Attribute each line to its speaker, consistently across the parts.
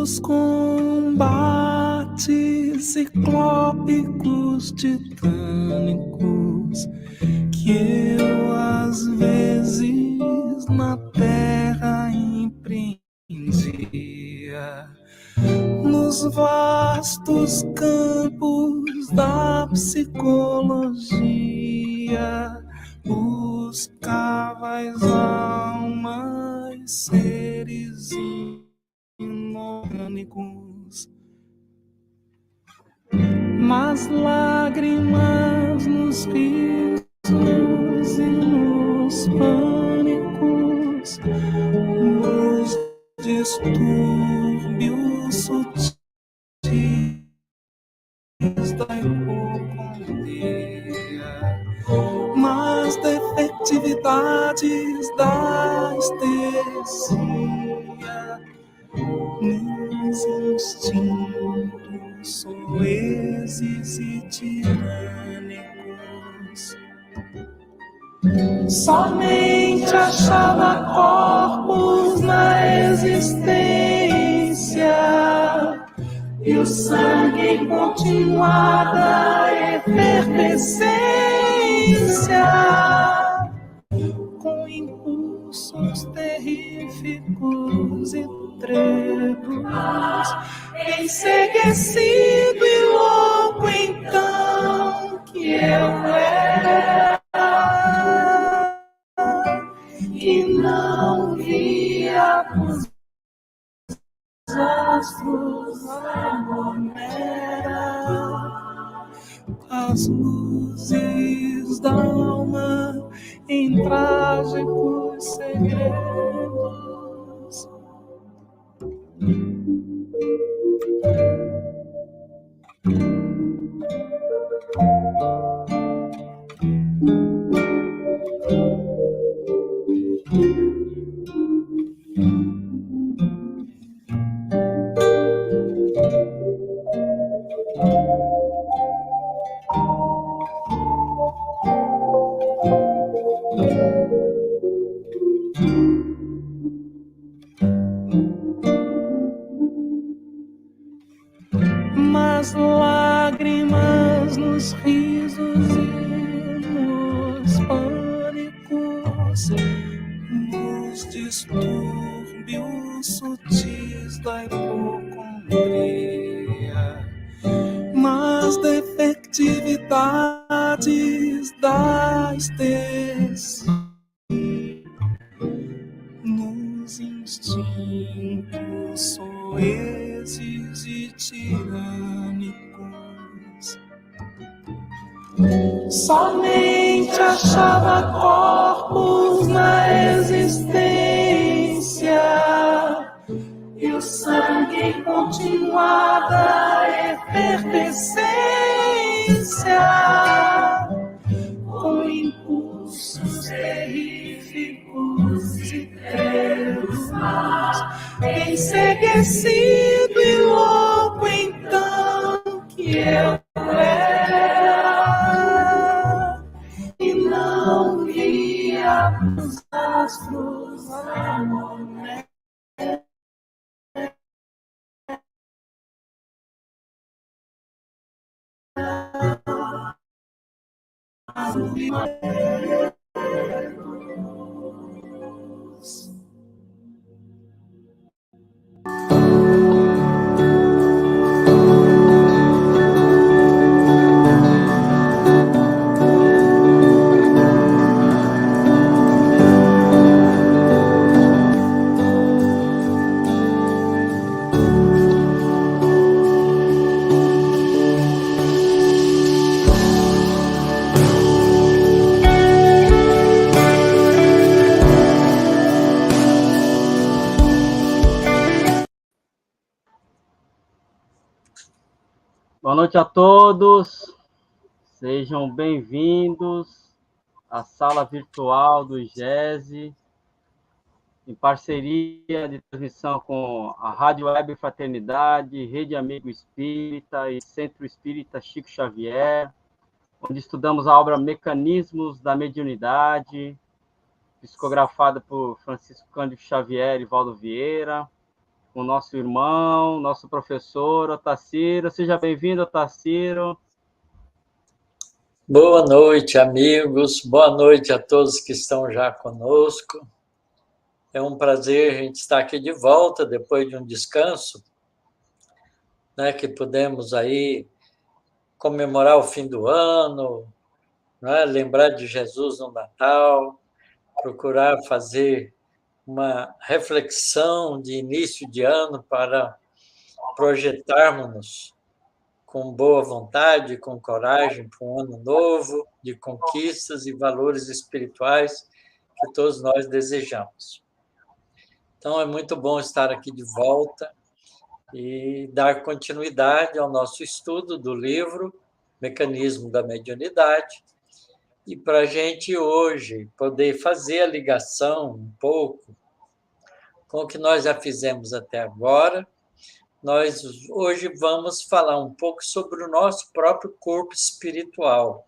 Speaker 1: dos combates ciclópicos titânicos que eu às vezes na terra empreendia, nos vastos campos da psicologia, buscava as almas, seres inorgânicos, mas lágrimas nos risos e nos pânicos, nos distúrbios sutis da hipocondria, mas defectividades da estesia, nos instintos soezes e tirânicos. Somente achava corpos na existência e o sangue em continuada efervescência, com impulsos terríficos e trémulos, enceguecido e louco então que eu era, e não via os astros da monera, as luzes da alma em trágicos segredos. Mas lágrimas nos risos e nos pânicos, nos distúrbios sutis da hipocondria, mas defectividades da estesia, nos instintos soezes e tirânicos. Somente achava corpos na existência e o sangue em continuada efervescência, com impulsos terríficos e trémulos, enceguecido e louco então que eu era, e não via os astros da monera.
Speaker 2: Boa noite a todos, sejam bem-vindos à sala virtual do IGESE, em parceria de transmissão com a Rádio Web Fraternidade, Rede Amigo Espírita e Centro Espírita Chico Xavier, onde estudamos a obra Mecanismos da Mediunidade, psicografada por Francisco Cândido Xavier e Valdo Vieira, com o nosso irmão, nosso professor, Otacílio. Seja bem-vindo, Otacílio.
Speaker 3: Boa noite, amigos. Boa noite a todos que estão já conosco. É um prazer a gente estar aqui de volta depois de um descanso, né, que pudemos aí comemorar o fim do ano, né, lembrar de Jesus no Natal, procurar fazer uma reflexão de início de ano para projetarmos-nos com boa vontade, com coragem para um ano novo, de conquistas e valores espirituais que todos nós desejamos. Então, é muito bom estar aqui de volta e dar continuidade ao nosso estudo do livro Mecanismo da Mediunidade. E para a gente hoje poder fazer a ligação um pouco com o que nós já fizemos até agora, nós hoje vamos falar um pouco sobre o nosso próprio corpo espiritual,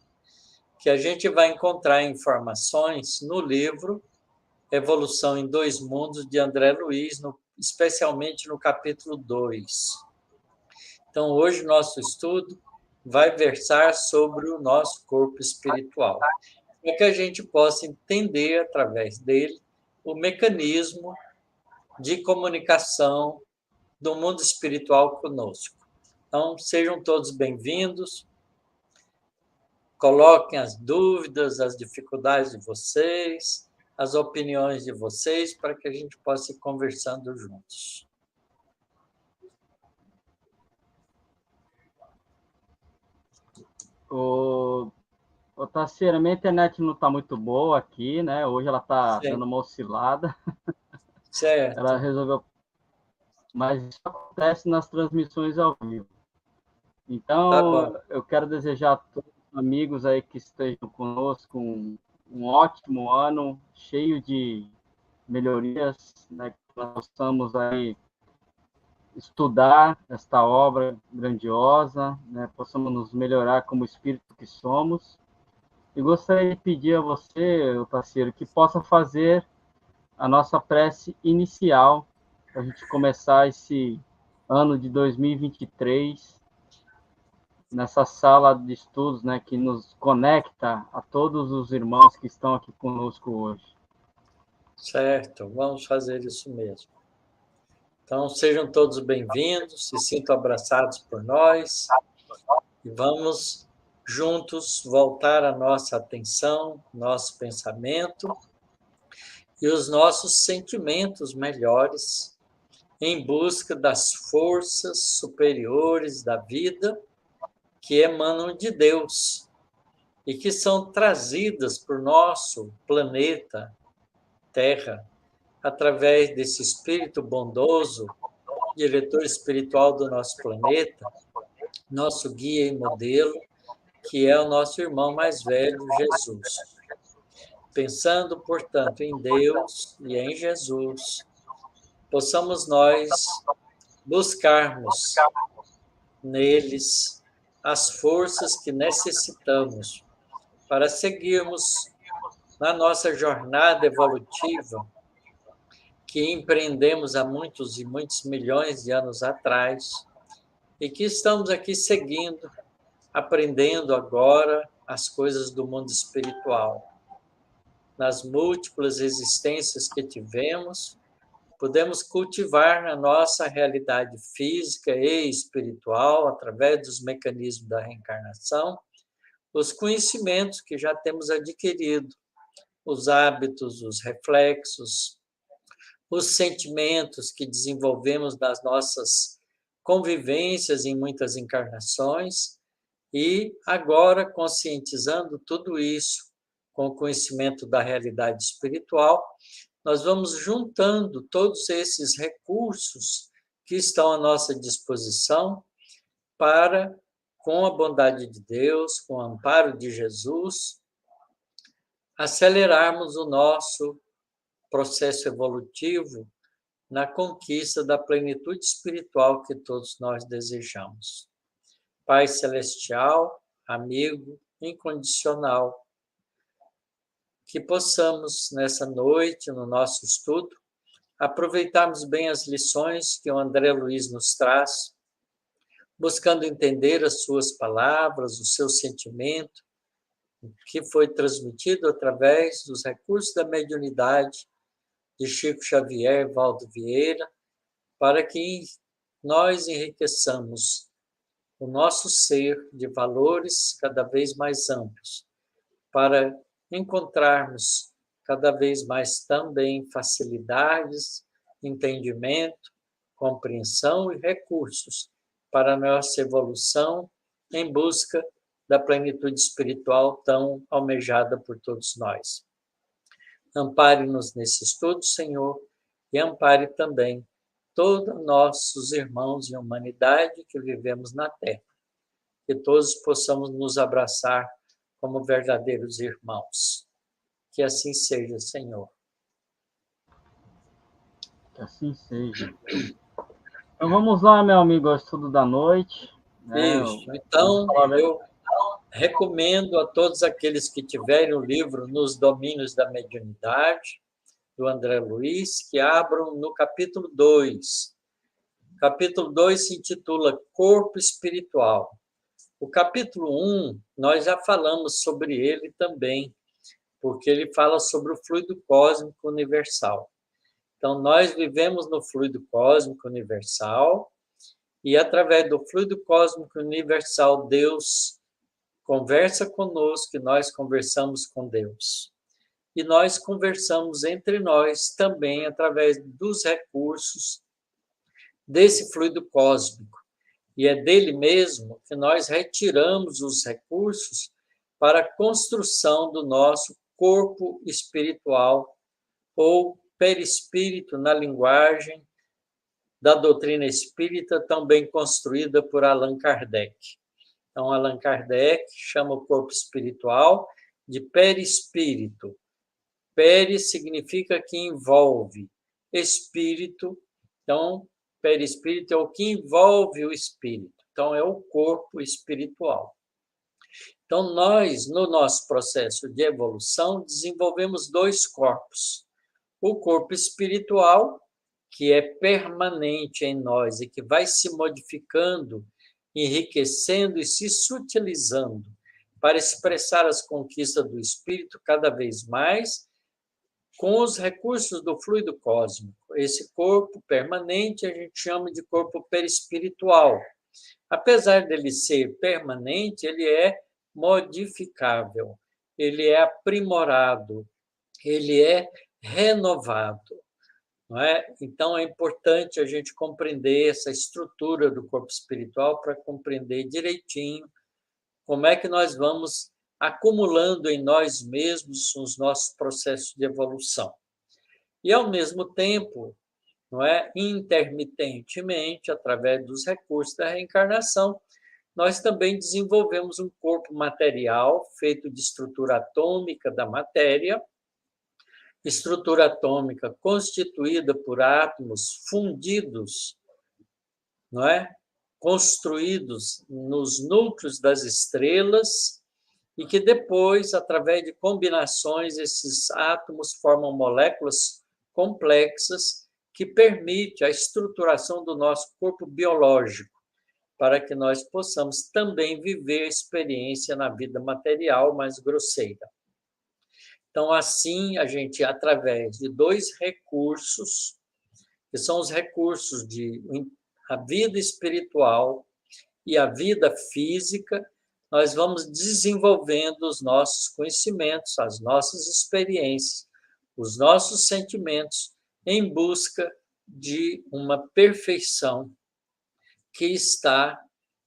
Speaker 3: que a gente vai encontrar informações no livro Evolução em Dois Mundos, de André Luiz, especialmente no capítulo 2. Então, hoje o nosso estudo vai versar sobre o nosso corpo espiritual, para que a gente possa entender, através dele, o mecanismo de comunicação do mundo espiritual conosco. Então, sejam todos bem-vindos, coloquem as dúvidas, as dificuldades de vocês, as opiniões de vocês, para que a gente possa ir conversando juntos.
Speaker 2: Otacílio, minha internet não está muito boa aqui, né? Hoje ela está
Speaker 3: Sim.
Speaker 2: dando uma oscilada.
Speaker 3: Certo.
Speaker 2: Ela resolveu, mas isso acontece nas transmissões ao vivo.
Speaker 3: Tá
Speaker 2: Então,
Speaker 3: bom.
Speaker 2: eu quero desejar a todos os amigos aí que estejam conosco um ótimo ano, cheio de melhorias, né? Que nós possamos aí estudar esta obra grandiosa, né? Possamos nos melhorar como espírito que somos. E gostaria de pedir a você, parceiro, que possa fazer a nossa prece inicial para a gente começar esse ano de 2023 nessa sala de estudos, né, que nos conecta a todos os irmãos que estão aqui conosco hoje.
Speaker 3: Certo, vamos fazer isso mesmo. Então, sejam todos bem-vindos, se sintam abraçados por nós e vamos juntos voltar a nossa atenção, nosso pensamento e os nossos sentimentos melhores em busca das forças superiores da vida que emanam de Deus e que são trazidas por nosso planeta Terra através desse espírito bondoso, diretor espiritual do nosso planeta, nosso guia e modelo, que é o nosso irmão mais velho, Jesus. Pensando, portanto, em Deus e em Jesus, possamos nós buscarmos neles as forças que necessitamos para seguirmos na nossa jornada evolutiva que empreendemos há muitos e muitos milhões de anos atrás e que estamos aqui seguindo, aprendendo agora as coisas do mundo espiritual. Nas múltiplas existências que tivemos, podemos cultivar na nossa realidade física e espiritual, através dos mecanismos da reencarnação, os conhecimentos que já temos adquirido, os hábitos, os reflexos, os sentimentos que desenvolvemos nas nossas convivências em muitas encarnações e agora, conscientizando tudo isso com o conhecimento da realidade espiritual, nós vamos juntando todos esses recursos que estão à nossa disposição para, com a bondade de Deus, com o amparo de Jesus, acelerarmos o nosso processo evolutivo na conquista da plenitude espiritual que todos nós desejamos. Pai Celestial, amigo incondicional, que possamos, nessa noite, no nosso estudo, aproveitarmos bem as lições que o André Luiz nos traz, buscando entender as suas palavras, o seu sentimento, que foi transmitido através dos recursos da mediunidade de Chico Xavier e Valdo Vieira, para que nós enriqueçamos o nosso ser de valores cada vez mais amplos, para encontrarmos cada vez mais também facilidades, entendimento, compreensão e recursos para a nossa evolução em busca da plenitude espiritual tão almejada por todos nós. Ampare-nos nesse estudo, Senhor, e ampare também todos nossos irmãos em humanidade que vivemos na Terra. Que todos possamos nos abraçar como verdadeiros irmãos. Que assim seja, Senhor.
Speaker 2: Que assim seja. Então vamos lá, meu amigo, ao estudo da noite.
Speaker 3: Isso. Então, eu recomendo a todos aqueles que tiverem o livro Nos Domínios da Mediunidade, do André Luiz, que abram no capítulo 2. O capítulo 2 se intitula Corpo Espiritual. O capítulo 1, nós já falamos sobre ele também, porque ele fala sobre o fluido cósmico universal. Então, nós vivemos no fluido cósmico universal, e através do fluido cósmico universal, Deus conversa conosco e nós conversamos com Deus. E nós conversamos entre nós também através dos recursos desse fluido cósmico. E é dele mesmo que nós retiramos os recursos para a construção do nosso corpo espiritual, ou perispírito na linguagem da doutrina espírita, também construída por Allan Kardec. Então, Allan Kardec chama o corpo espiritual de perispírito. Peri significa que envolve. Espírito, então, perispírito é o que envolve o espírito. Então, é o corpo espiritual. Então, nós, no nosso processo de evolução, desenvolvemos 2 corpos. O corpo espiritual, que é permanente em nós e que vai se modificando, enriquecendo e se sutilizando para expressar as conquistas do espírito cada vez mais com os recursos do fluido cósmico. Esse corpo permanente a gente chama de corpo perispiritual. Apesar dele ser permanente, ele é modificável, ele é aprimorado, ele é renovado. Não é? Então, é importante a gente compreender essa estrutura do corpo espiritual para compreender direitinho como é que nós vamos acumulando em nós mesmos os nossos processos de evolução. E, ao mesmo tempo, não é, intermitentemente, através dos recursos da reencarnação, nós também desenvolvemos um corpo material feito de estrutura atômica da matéria, estrutura atômica constituída por átomos fundidos, não é? Construídos nos núcleos das estrelas, e que depois, através de combinações, esses átomos formam moléculas complexas que permitem a estruturação do nosso corpo biológico, para que nós possamos também viver a experiência na vida material mais grosseira. Então, assim, a gente, através de 2 recursos, que são os recursos de a vida espiritual e a vida física, nós vamos desenvolvendo os nossos conhecimentos, as nossas experiências, os nossos sentimentos, em busca de uma perfeição que está,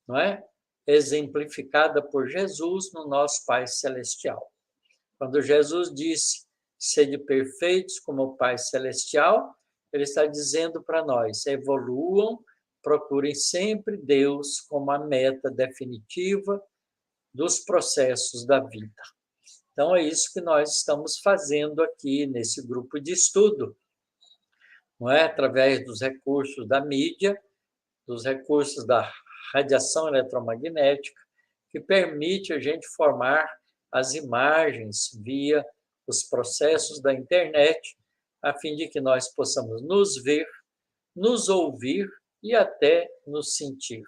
Speaker 3: não é, exemplificada por Jesus no nosso Pai Celestial. Quando Jesus disse, sede perfeitos como o Pai Celestial, ele está dizendo para nós, evoluam, procurem sempre Deus como a meta definitiva dos processos da vida. Então, é isso que nós estamos fazendo aqui nesse grupo de estudo, não é? Através dos recursos da mídia, dos recursos da radiação eletromagnética, que permite a gente formar as imagens via os processos da internet, a fim de que nós possamos nos ver, nos ouvir e até nos sentir.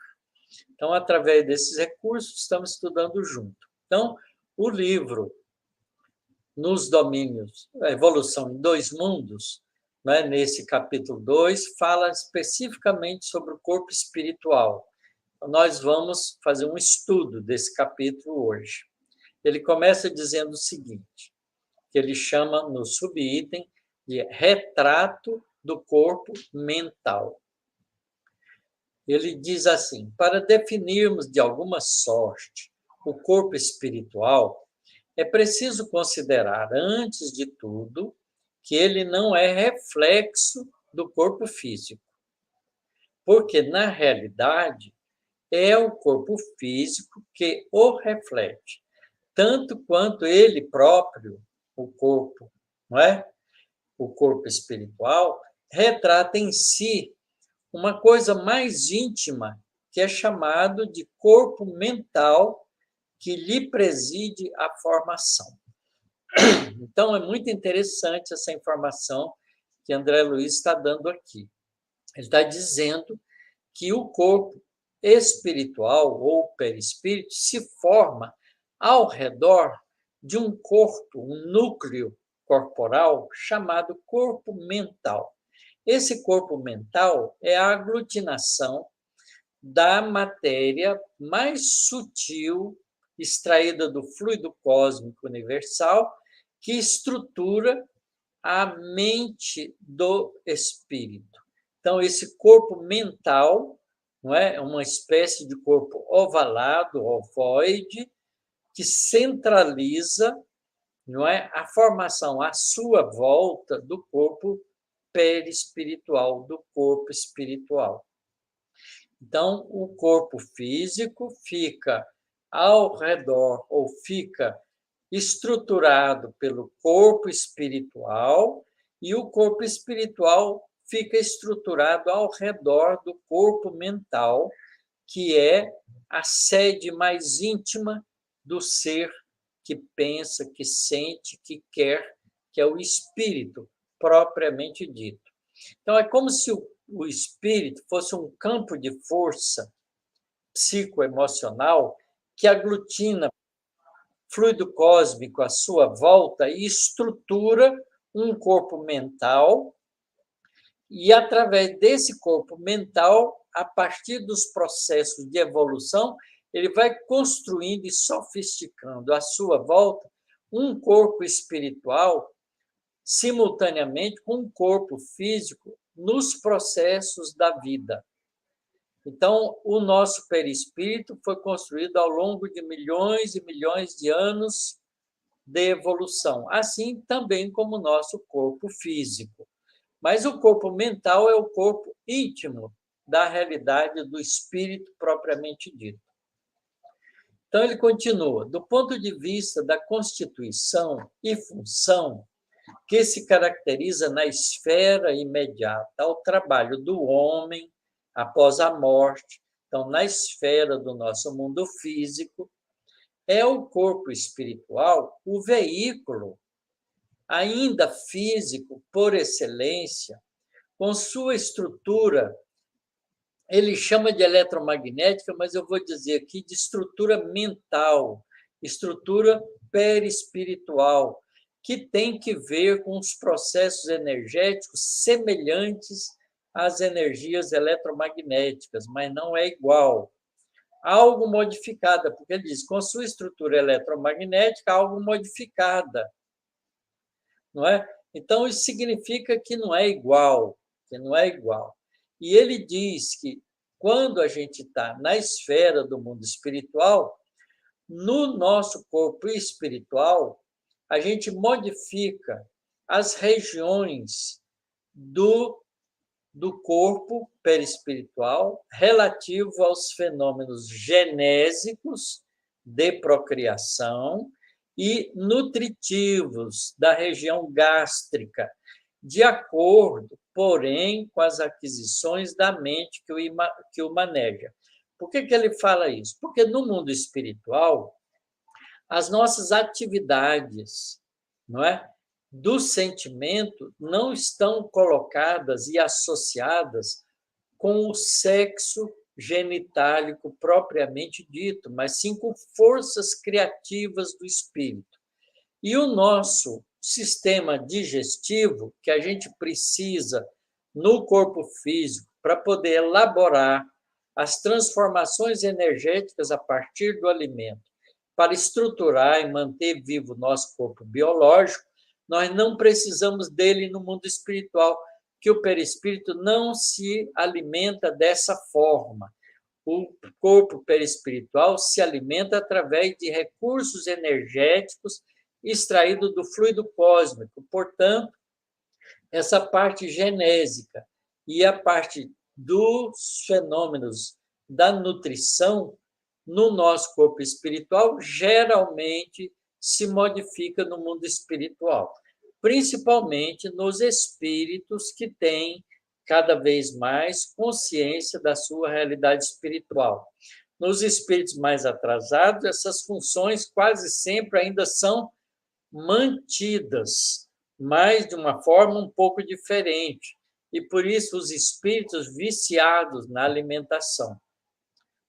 Speaker 3: Então, através desses recursos, estamos estudando junto. Então, o livro Nos Domínios, a Evolução em Dois Mundos, né, nesse capítulo 2, fala especificamente sobre o corpo espiritual. Então, nós vamos fazer um estudo desse capítulo hoje. Ele começa dizendo o seguinte, que ele chama no subitem de retrato do corpo mental. Ele diz assim, para definirmos de alguma sorte o corpo espiritual, é preciso considerar, antes de tudo, que ele não é reflexo do corpo físico. Porque, na realidade, é o corpo físico que o reflete, tanto quanto ele próprio, o corpo, não é? O corpo espiritual, retrata em si uma coisa mais íntima, que é chamado de corpo mental, que lhe preside a formação. Então, é muito interessante essa informação que André Luiz está dando aqui. Ele está dizendo que o corpo espiritual ou perispírito se forma ao redor de um corpo, um núcleo corporal chamado corpo mental. Esse corpo mental é a aglutinação da matéria mais sutil extraída do fluido cósmico universal que estrutura a mente do espírito. Então, esse corpo mental, não é uma espécie de corpo ovalado, ovoide, que centraliza, não é, a formação à sua volta do corpo perispiritual, do corpo espiritual. Então, o corpo físico fica ao redor, ou fica estruturado pelo corpo espiritual, e o corpo espiritual fica estruturado ao redor do corpo mental, que é a sede mais íntima do ser que pensa, que sente, que quer, que é o espírito, propriamente dito. Então, é como se o espírito fosse um campo de força psicoemocional que aglutina fluido cósmico à sua volta e estrutura um corpo mental, e através desse corpo mental, a partir dos processos de evolução, ele vai construindo e sofisticando à sua volta um corpo espiritual simultaneamente com um corpo físico nos processos da vida. Então, o nosso perispírito foi construído ao longo de milhões e milhões de anos de evolução, assim também como o nosso corpo físico. Mas o corpo mental é o corpo íntimo da realidade do espírito propriamente dito. Então, ele continua, do ponto de vista da constituição e função, que se caracteriza na esfera imediata ao trabalho do homem após a morte, então, na esfera do nosso mundo físico, é o corpo espiritual o veículo, ainda físico por excelência, com sua estrutura, ele chama de eletromagnética, mas eu vou dizer aqui de estrutura mental, estrutura perispiritual, que tem que ver com os processos energéticos semelhantes às energias eletromagnéticas, mas não é igual. Algo modificada, porque ele diz, com sua estrutura eletromagnética, algo modificada. Não é? Então, isso significa que não é igual, que não é igual. E ele diz que, quando a gente está na esfera do mundo espiritual, no nosso corpo espiritual, a gente modifica as regiões do corpo perispiritual relativo aos fenômenos genésicos de procriação e nutritivos da região gástrica, de acordo, porém, com as aquisições da mente que o maneja. Por que ele fala isso? Porque no mundo espiritual, as nossas atividades, não é? do sentimento não estão colocadas e associadas com o sexo genitálico propriamente dito, mas sim com forças criativas do espírito. E o nosso sistema digestivo, que a gente precisa no corpo físico para poder elaborar as transformações energéticas a partir do alimento, para estruturar e manter vivo o nosso corpo biológico, nós não precisamos dele no mundo espiritual, que o perispírito não se alimenta dessa forma. O corpo perispiritual se alimenta através de recursos energéticos extraídos do fluido cósmico. Portanto, essa parte genésica e a parte dos fenômenos da nutrição no nosso corpo espiritual geralmente se modifica no mundo espiritual, principalmente nos espíritos que têm cada vez mais consciência da sua realidade espiritual. Nos espíritos mais atrasados, essas funções quase sempre ainda são mantidas, mas de uma forma um pouco diferente. E por isso os espíritos viciados na alimentação,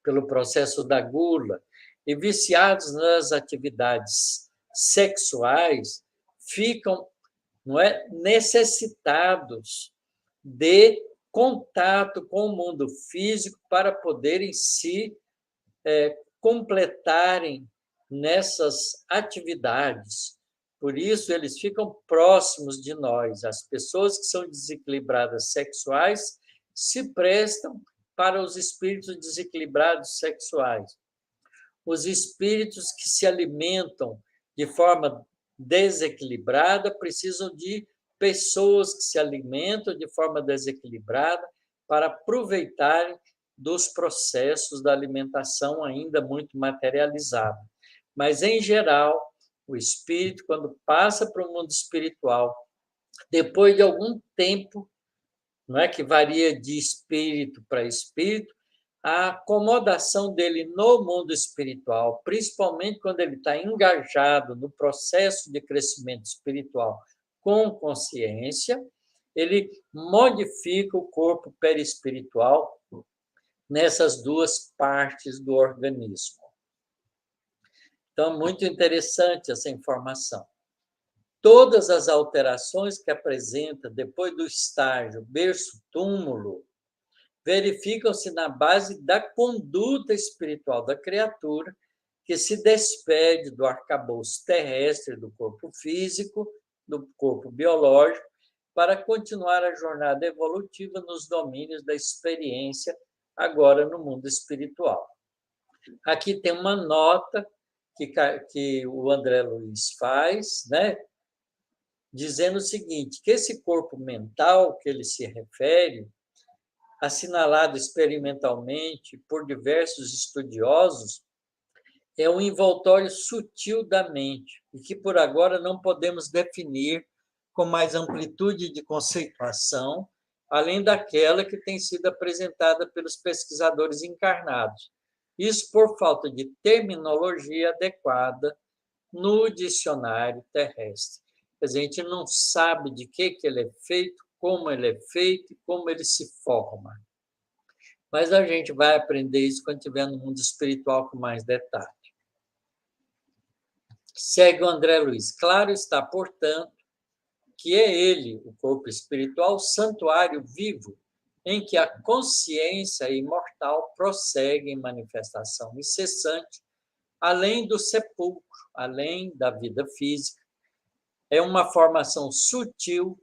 Speaker 3: pelo processo da gula, e viciados nas atividades sexuais, ficam, não é, necessitados de contato com o mundo físico para poderem se completarem nessas atividades. Por isso, eles ficam próximos de nós. As pessoas que são desequilibradas sexuais se prestam para os espíritos desequilibrados sexuais. Os espíritos que se alimentam de forma desequilibrada precisam de pessoas que se alimentam de forma desequilibrada para aproveitarem dos processos da alimentação ainda muito materializada. Mas, em geral, o espírito, quando passa para o mundo espiritual, depois de algum tempo, não é que varia de espírito para espírito, a acomodação dele no mundo espiritual, principalmente quando ele está engajado no processo de crescimento espiritual com consciência, ele modifica o corpo perispiritual nessas duas partes do organismo. Então, muito interessante essa informação. Todas as alterações que apresenta depois do estágio berço-túmulo verificam-se na base da conduta espiritual da criatura, que se despede do arcabouço terrestre do corpo físico, do corpo biológico, para continuar a jornada evolutiva nos domínios da experiência, agora no mundo espiritual. Aqui tem uma nota que o André Luiz faz, né? Dizendo o seguinte, que esse corpo mental que ele se refere, assinalado experimentalmente por diversos estudiosos, é um envoltório sutil da mente, e que por agora não podemos definir com mais amplitude de conceituação, além daquela que tem sido apresentada pelos pesquisadores encarnados. Isso por falta de terminologia adequada no dicionário terrestre. Quer dizer, a gente não sabe de que ele é feito, como ele é feito e como ele se forma. Mas a gente vai aprender isso quando estiver no mundo espiritual com mais detalhe. Segue o André Luiz. Claro está, portanto, que é ele, o corpo espiritual, santuário vivo, em que a consciência imortal prossegue em manifestação incessante, além do sepulcro, além da vida física. É uma formação sutil,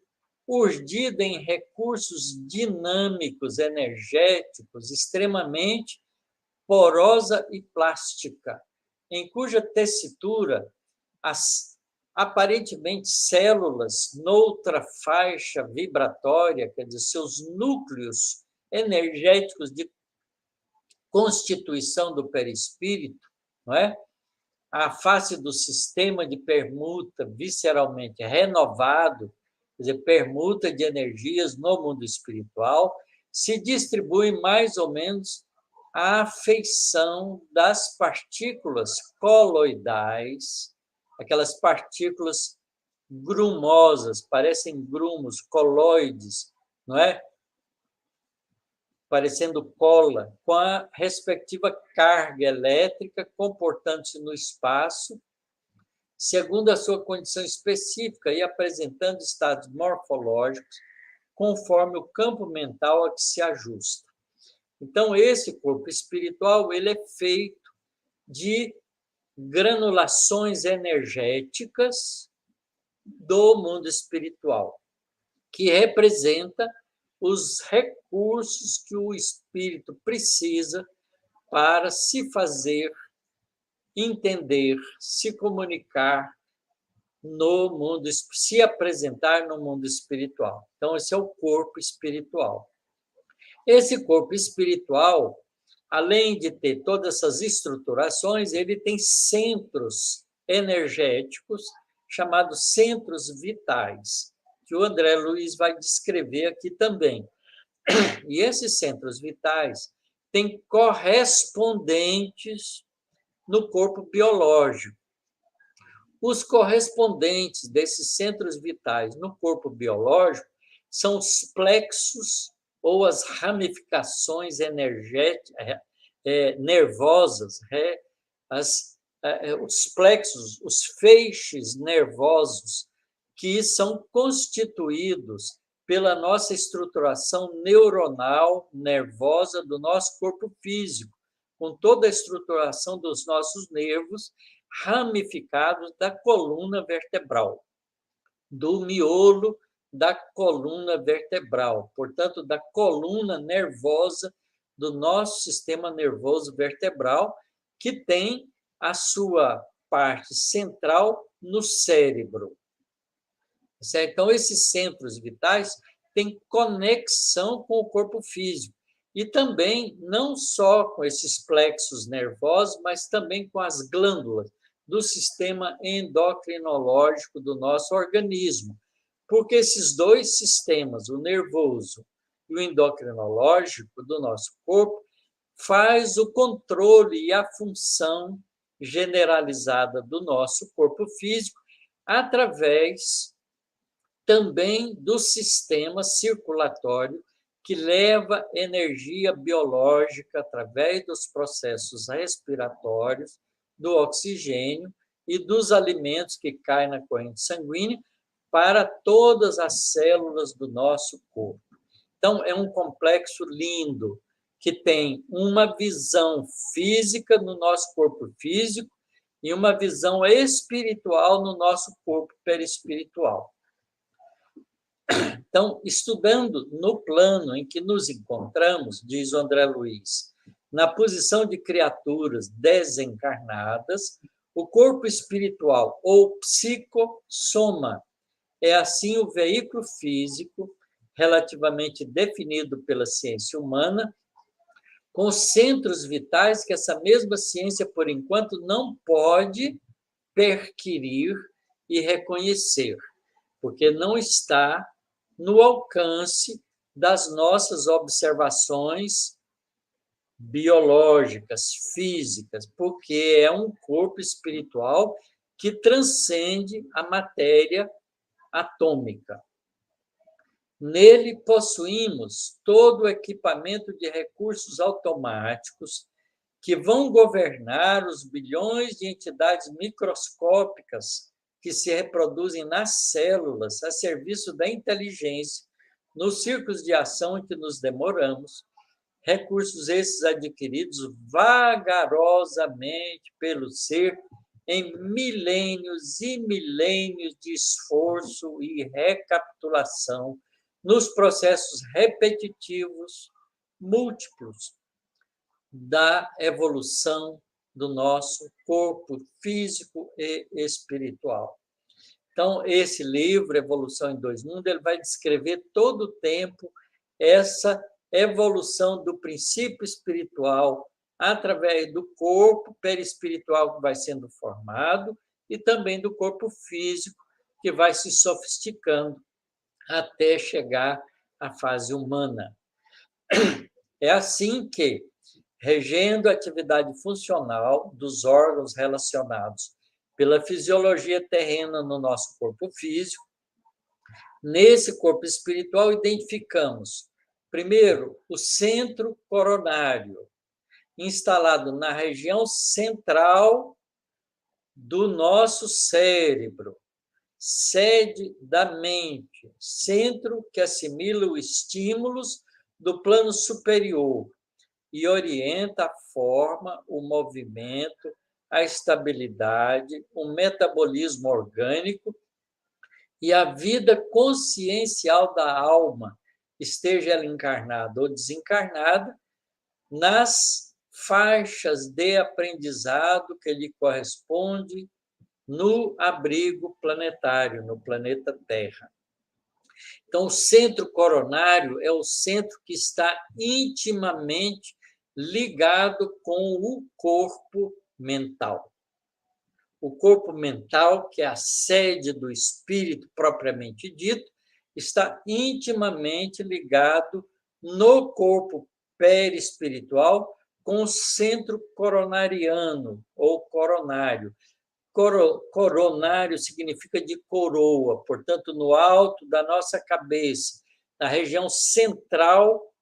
Speaker 3: urdida em recursos dinâmicos, energéticos, extremamente porosa e plástica, em cuja tessitura as aparentemente células noutra faixa vibratória, quer dizer, seus núcleos energéticos de constituição do perispírito, não é? A face do sistema de permuta visceralmente renovado, quer dizer, permuta de energias no mundo espiritual, se distribui mais ou menos à feição das partículas coloidais, aquelas partículas grumosas, parecem grumos, coloides, não é? Parecendo cola, com a respectiva carga elétrica, comportando-se no espaço, segundo a sua condição específica e apresentando estados morfológicos conforme o campo mental a que se ajusta. Então, esse corpo espiritual ele é feito de granulações energéticas do mundo espiritual, que representa os recursos que o espírito precisa para se fazer entender, se comunicar no mundo, se apresentar no mundo espiritual. Então, esse é o corpo espiritual. Esse corpo espiritual, além de ter todas essas estruturações, ele tem centros energéticos chamados centros vitais, que o André Luiz vai descrever aqui também. E esses centros vitais têm correspondentes no corpo biológico. Os correspondentes desses centros vitais no corpo biológico são os plexos ou as ramificações energéticas, nervosas, os plexos, os feixes nervosos que são constituídos pela nossa estruturação neuronal, nervosa do nosso corpo físico, com toda a estruturação dos nossos nervos ramificados da coluna vertebral, do miolo da coluna vertebral, portanto, da coluna nervosa do nosso sistema nervoso vertebral, que tem a sua parte central no cérebro. Certo? Então, esses centros vitais têm conexão com o corpo físico. E também, não só com esses plexos nervosos, mas também com as glândulas do sistema endocrinológico do nosso organismo. Porque esses dois sistemas, o nervoso e o endocrinológico do nosso corpo, faz o controle e a função generalizada do nosso corpo físico através também do sistema circulatório que leva energia biológica através dos processos respiratórios, do oxigênio e dos alimentos que caem na corrente sanguínea para todas as células do nosso corpo. Então, é um complexo lindo, que tem uma visão física no nosso corpo físico e uma visão espiritual no nosso corpo perispiritual. Então, estudando no plano em que nos encontramos, diz o André Luiz, na posição de criaturas desencarnadas, o corpo espiritual ou psicossoma é, assim, o veículo físico relativamente definido pela ciência humana, com centros vitais que essa mesma ciência, por enquanto, não pode perquirir e reconhecer, porque não está no alcance das nossas observações biológicas, físicas, porque é um corpo espiritual que transcende a matéria atômica. Nele possuímos todo o equipamento de recursos automáticos que vão governar os bilhões de entidades microscópicas que se reproduzem nas células a serviço da inteligência, nos círculos de ação em que nos demoramos, recursos esses adquiridos vagarosamente pelo ser em milênios e milênios de esforço e recapitulação nos processos repetitivos, múltiplos, da evolução do nosso corpo físico e espiritual. Então, esse livro, Evolução em Dois Mundos, ele vai descrever todo o tempo essa evolução do princípio espiritual através do corpo perispiritual que vai sendo formado e também do corpo físico que vai se sofisticando até chegar à fase humana. É assim que, regendo a atividade funcional dos órgãos relacionados pela fisiologia terrena no nosso corpo físico. Nesse corpo espiritual, identificamos, primeiro, o centro coronário, instalado na região central do nosso cérebro, sede da mente, centro que assimila os estímulos do plano superior e orienta a forma, o movimento, a estabilidade, o metabolismo orgânico e a vida consciencial da alma, esteja ela encarnada ou desencarnada, nas faixas de aprendizado que lhe corresponde no abrigo planetário, no planeta Terra. Então, o centro coronário é o centro que está intimamente ligado com o corpo mental. O corpo mental, que é a sede do espírito propriamente dito, está intimamente ligado no corpo perispiritual com o centro coronariano ou coronário. Coronário significa de coroa, portanto, no alto da nossa cabeça, na região central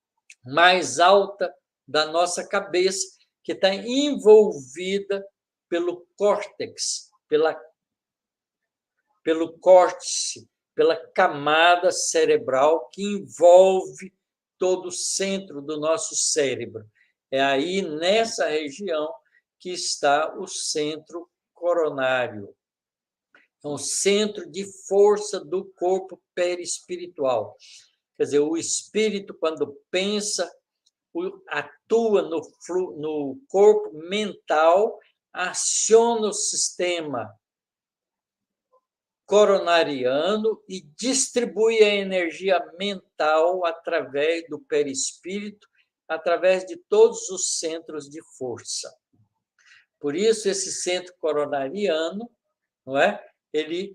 Speaker 3: mais alta da nossa cabeça, que está envolvida pelo córtex, pelo córtice, pela camada cerebral que envolve todo o centro do nosso cérebro. É aí, nessa região, que está o centro coronário. É um centro de força do corpo perispiritual. Quer dizer, o espírito, quando pensa, atua no corpo mental, aciona o sistema coronariano e distribui a energia mental através do perispírito, através de todos os centros de força. Por isso, esse centro coronariano, não é? Ele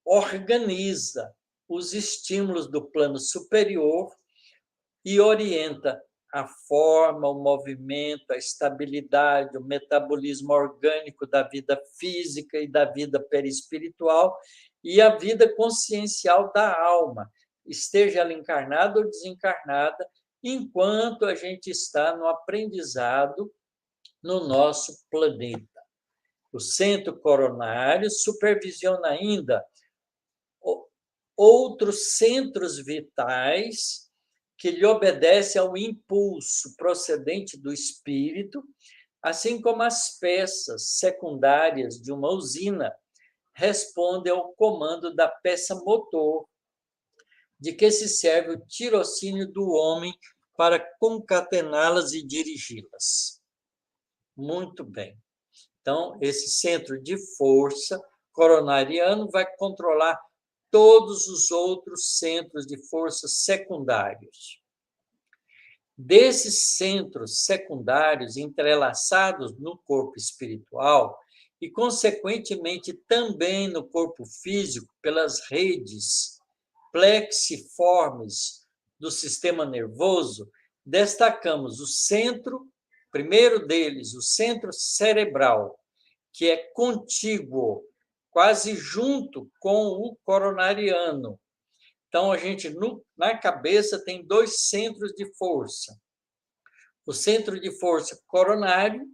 Speaker 3: organiza os estímulos do plano superior e orienta a forma, o movimento, a estabilidade, o metabolismo orgânico da vida física e da vida perispiritual e a vida consciencial da alma, esteja ela encarnada ou desencarnada, enquanto a gente está no aprendizado no nosso planeta. O centro coronário supervisiona ainda outros centros vitais que lhe obedecem ao impulso procedente do espírito, assim como as peças secundárias de uma usina respondem ao comando da peça motor, de que se serve o tirocínio do homem para concatená-las e dirigi-las. Muito bem. Então, esse centro de força coronariano vai controlar todos os outros centros de força secundários. Desses centros secundários entrelaçados no corpo espiritual e, consequentemente, também no corpo físico, pelas redes plexiformes do sistema nervoso, destacamos o centro, primeiro deles, o centro cerebral, que é contíguo, quase junto com o coronariano. Então, a gente, na cabeça, tem dois centros de força. O centro de força coronário,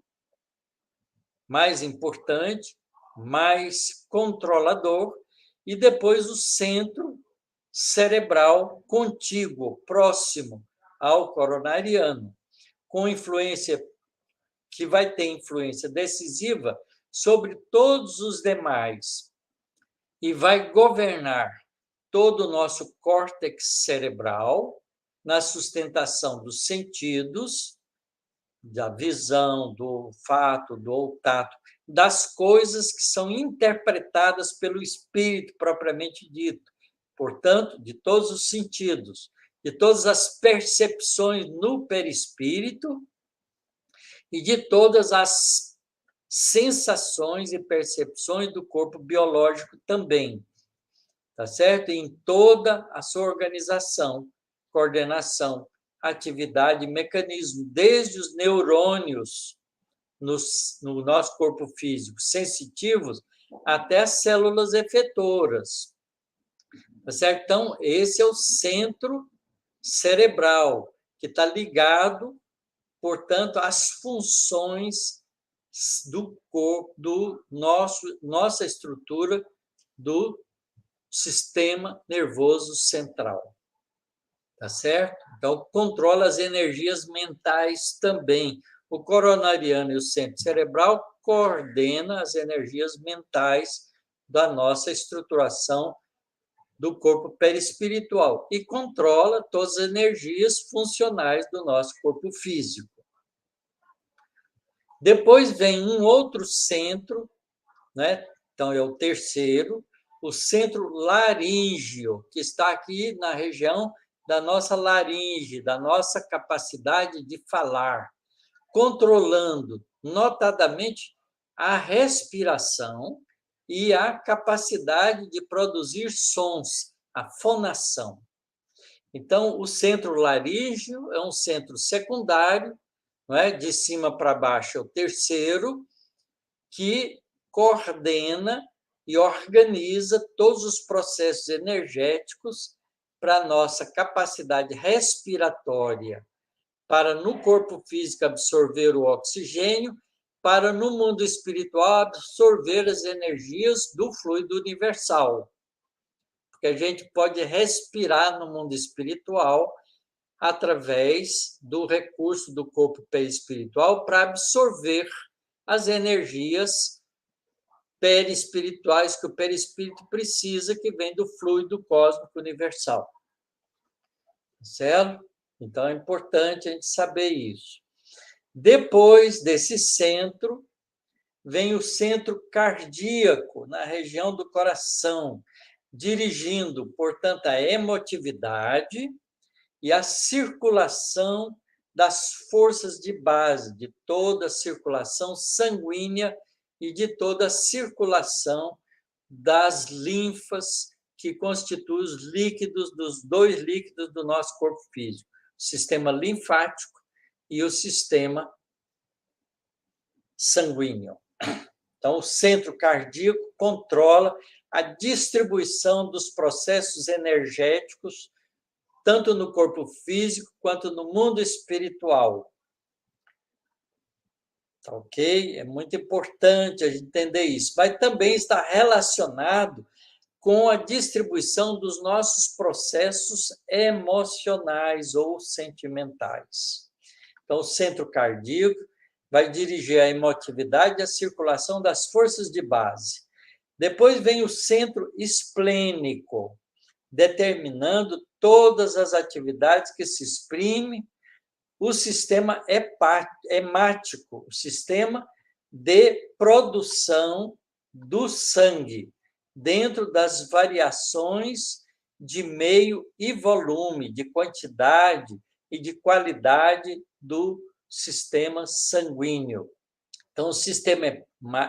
Speaker 3: mais importante, mais controlador, e depois o centro cerebral contíguo, próximo ao coronariano, com influência que vai ter influência decisiva sobre todos os demais e vai governar todo o nosso córtex cerebral na sustentação dos sentidos, da visão, do olfato, do olfato, das coisas que são interpretadas pelo espírito propriamente dito, portanto, de todos os sentidos, de todas as percepções no perispírito e de todas as sensações e percepções do corpo biológico também, tá certo? Em toda a sua organização, coordenação, atividade e mecanismo, desde os neurônios no nosso corpo físico sensitivos até as células efetoras. Tá certo? Então, esse é o centro cerebral, que está ligado, portanto, às funções do corpo, nossa estrutura do sistema nervoso central. Tá certo? Então, controla as energias mentais também. O coronariano e o centro cerebral coordena as energias mentais da nossa estruturação do corpo perispiritual e controla todas as energias funcionais do nosso corpo físico. Depois vem um outro centro, né? Então é o terceiro, o centro laríngeo, que está aqui na região da nossa laringe, da nossa capacidade de falar, controlando notadamente a respiração e a capacidade de produzir sons, a fonação. Então, o centro laríngeo é um centro secundário, não é? De cima para baixo é o terceiro, que coordena e organiza todos os processos energéticos para a nossa capacidade respiratória, para no corpo físico absorver o oxigênio, para no mundo espiritual absorver as energias do fluido universal. Porque a gente pode respirar no mundo espiritual através do recurso do corpo perispiritual para absorver as energias perispirituais que o perispírito precisa, que vem do fluido cósmico universal. Certo? Então, é importante a gente saber isso. Depois desse centro, vem o centro cardíaco, na região do coração, dirigindo, portanto, a emotividade e a circulação das forças de base, de toda a circulação sanguínea e de toda a circulação das linfas que constituem os líquidos, dos dois líquidos do nosso corpo físico, o sistema linfático e o sistema sanguíneo. Então, o centro cardíaco controla a distribuição dos processos energéticos, tanto no corpo físico quanto no mundo espiritual. Tá ok? É muito importante a gente entender isso. Mas também está relacionado com a distribuição dos nossos processos emocionais ou sentimentais. Então, o centro cardíaco vai dirigir a emotividade e a circulação das forças de base. Depois vem o centro esplênico, determinando todas as atividades que se exprimem, o sistema hemático, o sistema de produção do sangue, dentro das variações de meio e volume, de quantidade e de qualidade do sistema sanguíneo. Então, o sistema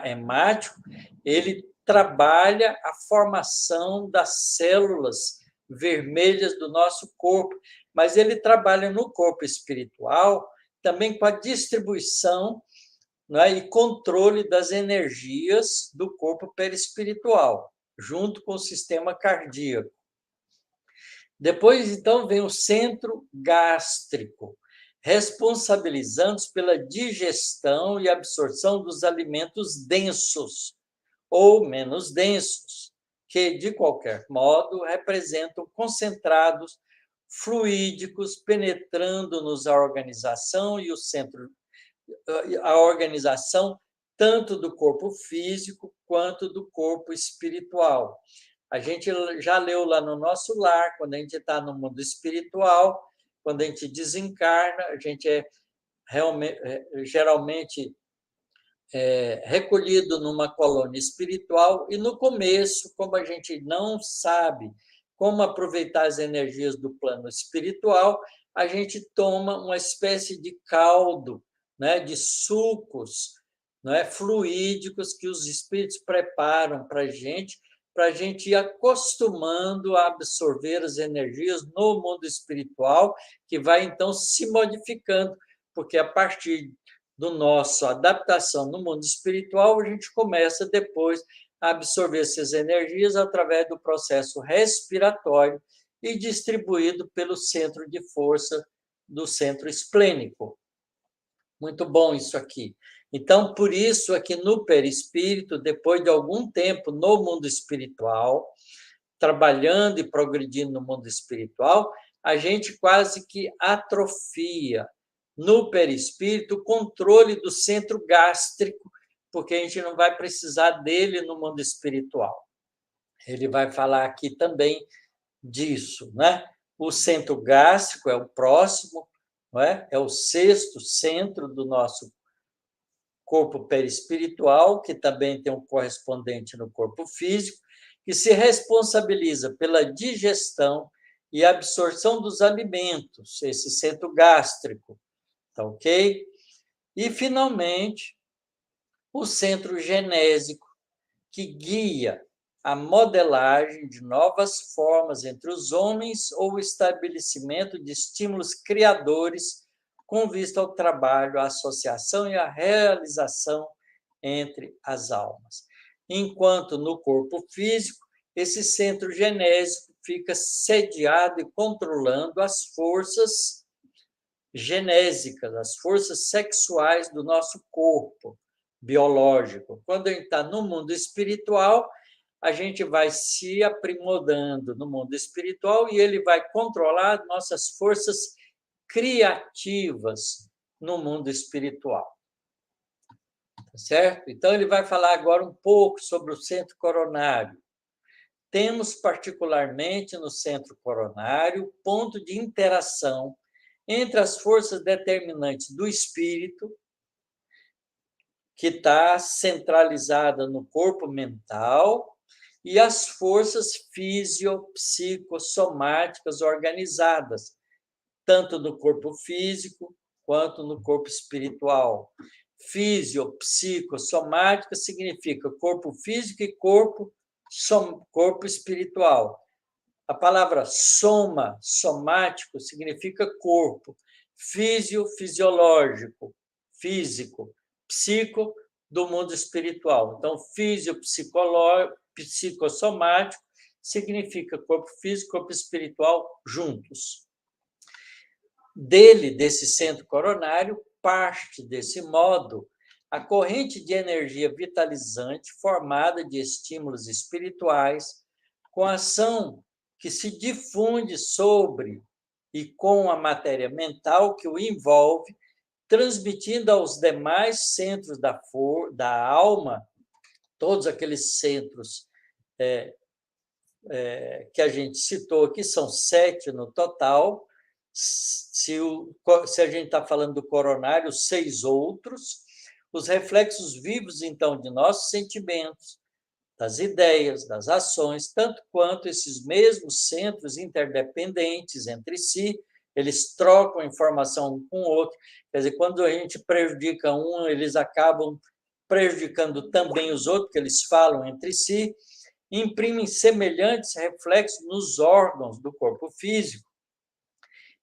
Speaker 3: hemático, ele trabalha a formação das células vermelhas do nosso corpo, mas ele trabalha no corpo espiritual também com a distribuição, né, e controle das energias do corpo perispiritual, junto com o sistema cardíaco. Depois, então, vem o centro gástrico, responsabilizando-se pela digestão e absorção dos alimentos densos ou menos densos, que, de qualquer modo, representam concentrados fluídicos penetrando-nos a organização e o centro, a organização tanto do corpo físico quanto do corpo espiritual. A gente já leu lá no nosso lar, quando a gente está no mundo espiritual, quando a gente desencarna, a gente é geralmente recolhido numa colônia espiritual, e no começo, como a gente não sabe como aproveitar as energias do plano espiritual, a gente toma uma espécie de caldo, né, de sucos, né, fluídicos que os espíritos preparam para a gente ir acostumando a absorver as energias no mundo espiritual, que vai, então, se modificando, porque a partir do nosso adaptação no mundo espiritual, a gente começa depois absorver essas energias através do processo respiratório e distribuído pelo centro de força do centro esplênico. Muito bom isso aqui. Então, por isso, aqui no perispírito, depois de algum tempo no mundo espiritual, trabalhando e progredindo no mundo espiritual, a gente quase que atrofia no perispírito o controle do centro gástrico, porque a gente não vai precisar dele no mundo espiritual. Ele vai falar aqui também disso, né? O centro gástrico é o próximo, não é? É o sexto centro do nosso corpo perispiritual, que também tem um correspondente no corpo físico, que se responsabiliza pela digestão e absorção dos alimentos, esse centro gástrico, tá ok? E, finalmente, o centro genésico, que guia a modelagem de novas formas entre os homens ou o estabelecimento de estímulos criadores com vista ao trabalho, à associação e à realização entre as almas. Enquanto no corpo físico, esse centro genésico fica sediado e controlando as forças genésicas, as forças sexuais do nosso corpo biológico. Quando a gente está no mundo espiritual, a gente vai se aprimorando no mundo espiritual e ele vai controlar nossas forças criativas no mundo espiritual. Tá certo? Então, ele vai falar agora um pouco sobre o centro coronário. Temos, particularmente no centro coronário, o ponto de interação entre as forças determinantes do espírito, que está centralizada no corpo mental, e as forças físio-psicossomáticas organizadas, tanto no corpo físico quanto no corpo espiritual. Físio-psicossomática significa corpo físico e corpo espiritual. A palavra soma, somático, significa corpo. Fisiológico, físico. Psico, do mundo espiritual. Então, psicossomático significa corpo físico e corpo espiritual juntos. Desse centro coronário, parte, desse modo, a corrente de energia vitalizante formada de estímulos espirituais, com ação que se difunde sobre e com a matéria mental que o envolve, transmitindo aos demais centros da alma, todos aqueles centros que a gente citou aqui, são 7 no total. Se a gente está falando do coronário, 6 outros, os reflexos vivos, então, de nossos sentimentos, das ideias, das ações, tanto quanto esses mesmos centros interdependentes entre si, eles trocam informação um com o outro. Quer dizer, quando a gente prejudica um, eles acabam prejudicando também os outros, porque eles falam entre si, imprimem semelhantes reflexos nos órgãos do corpo físico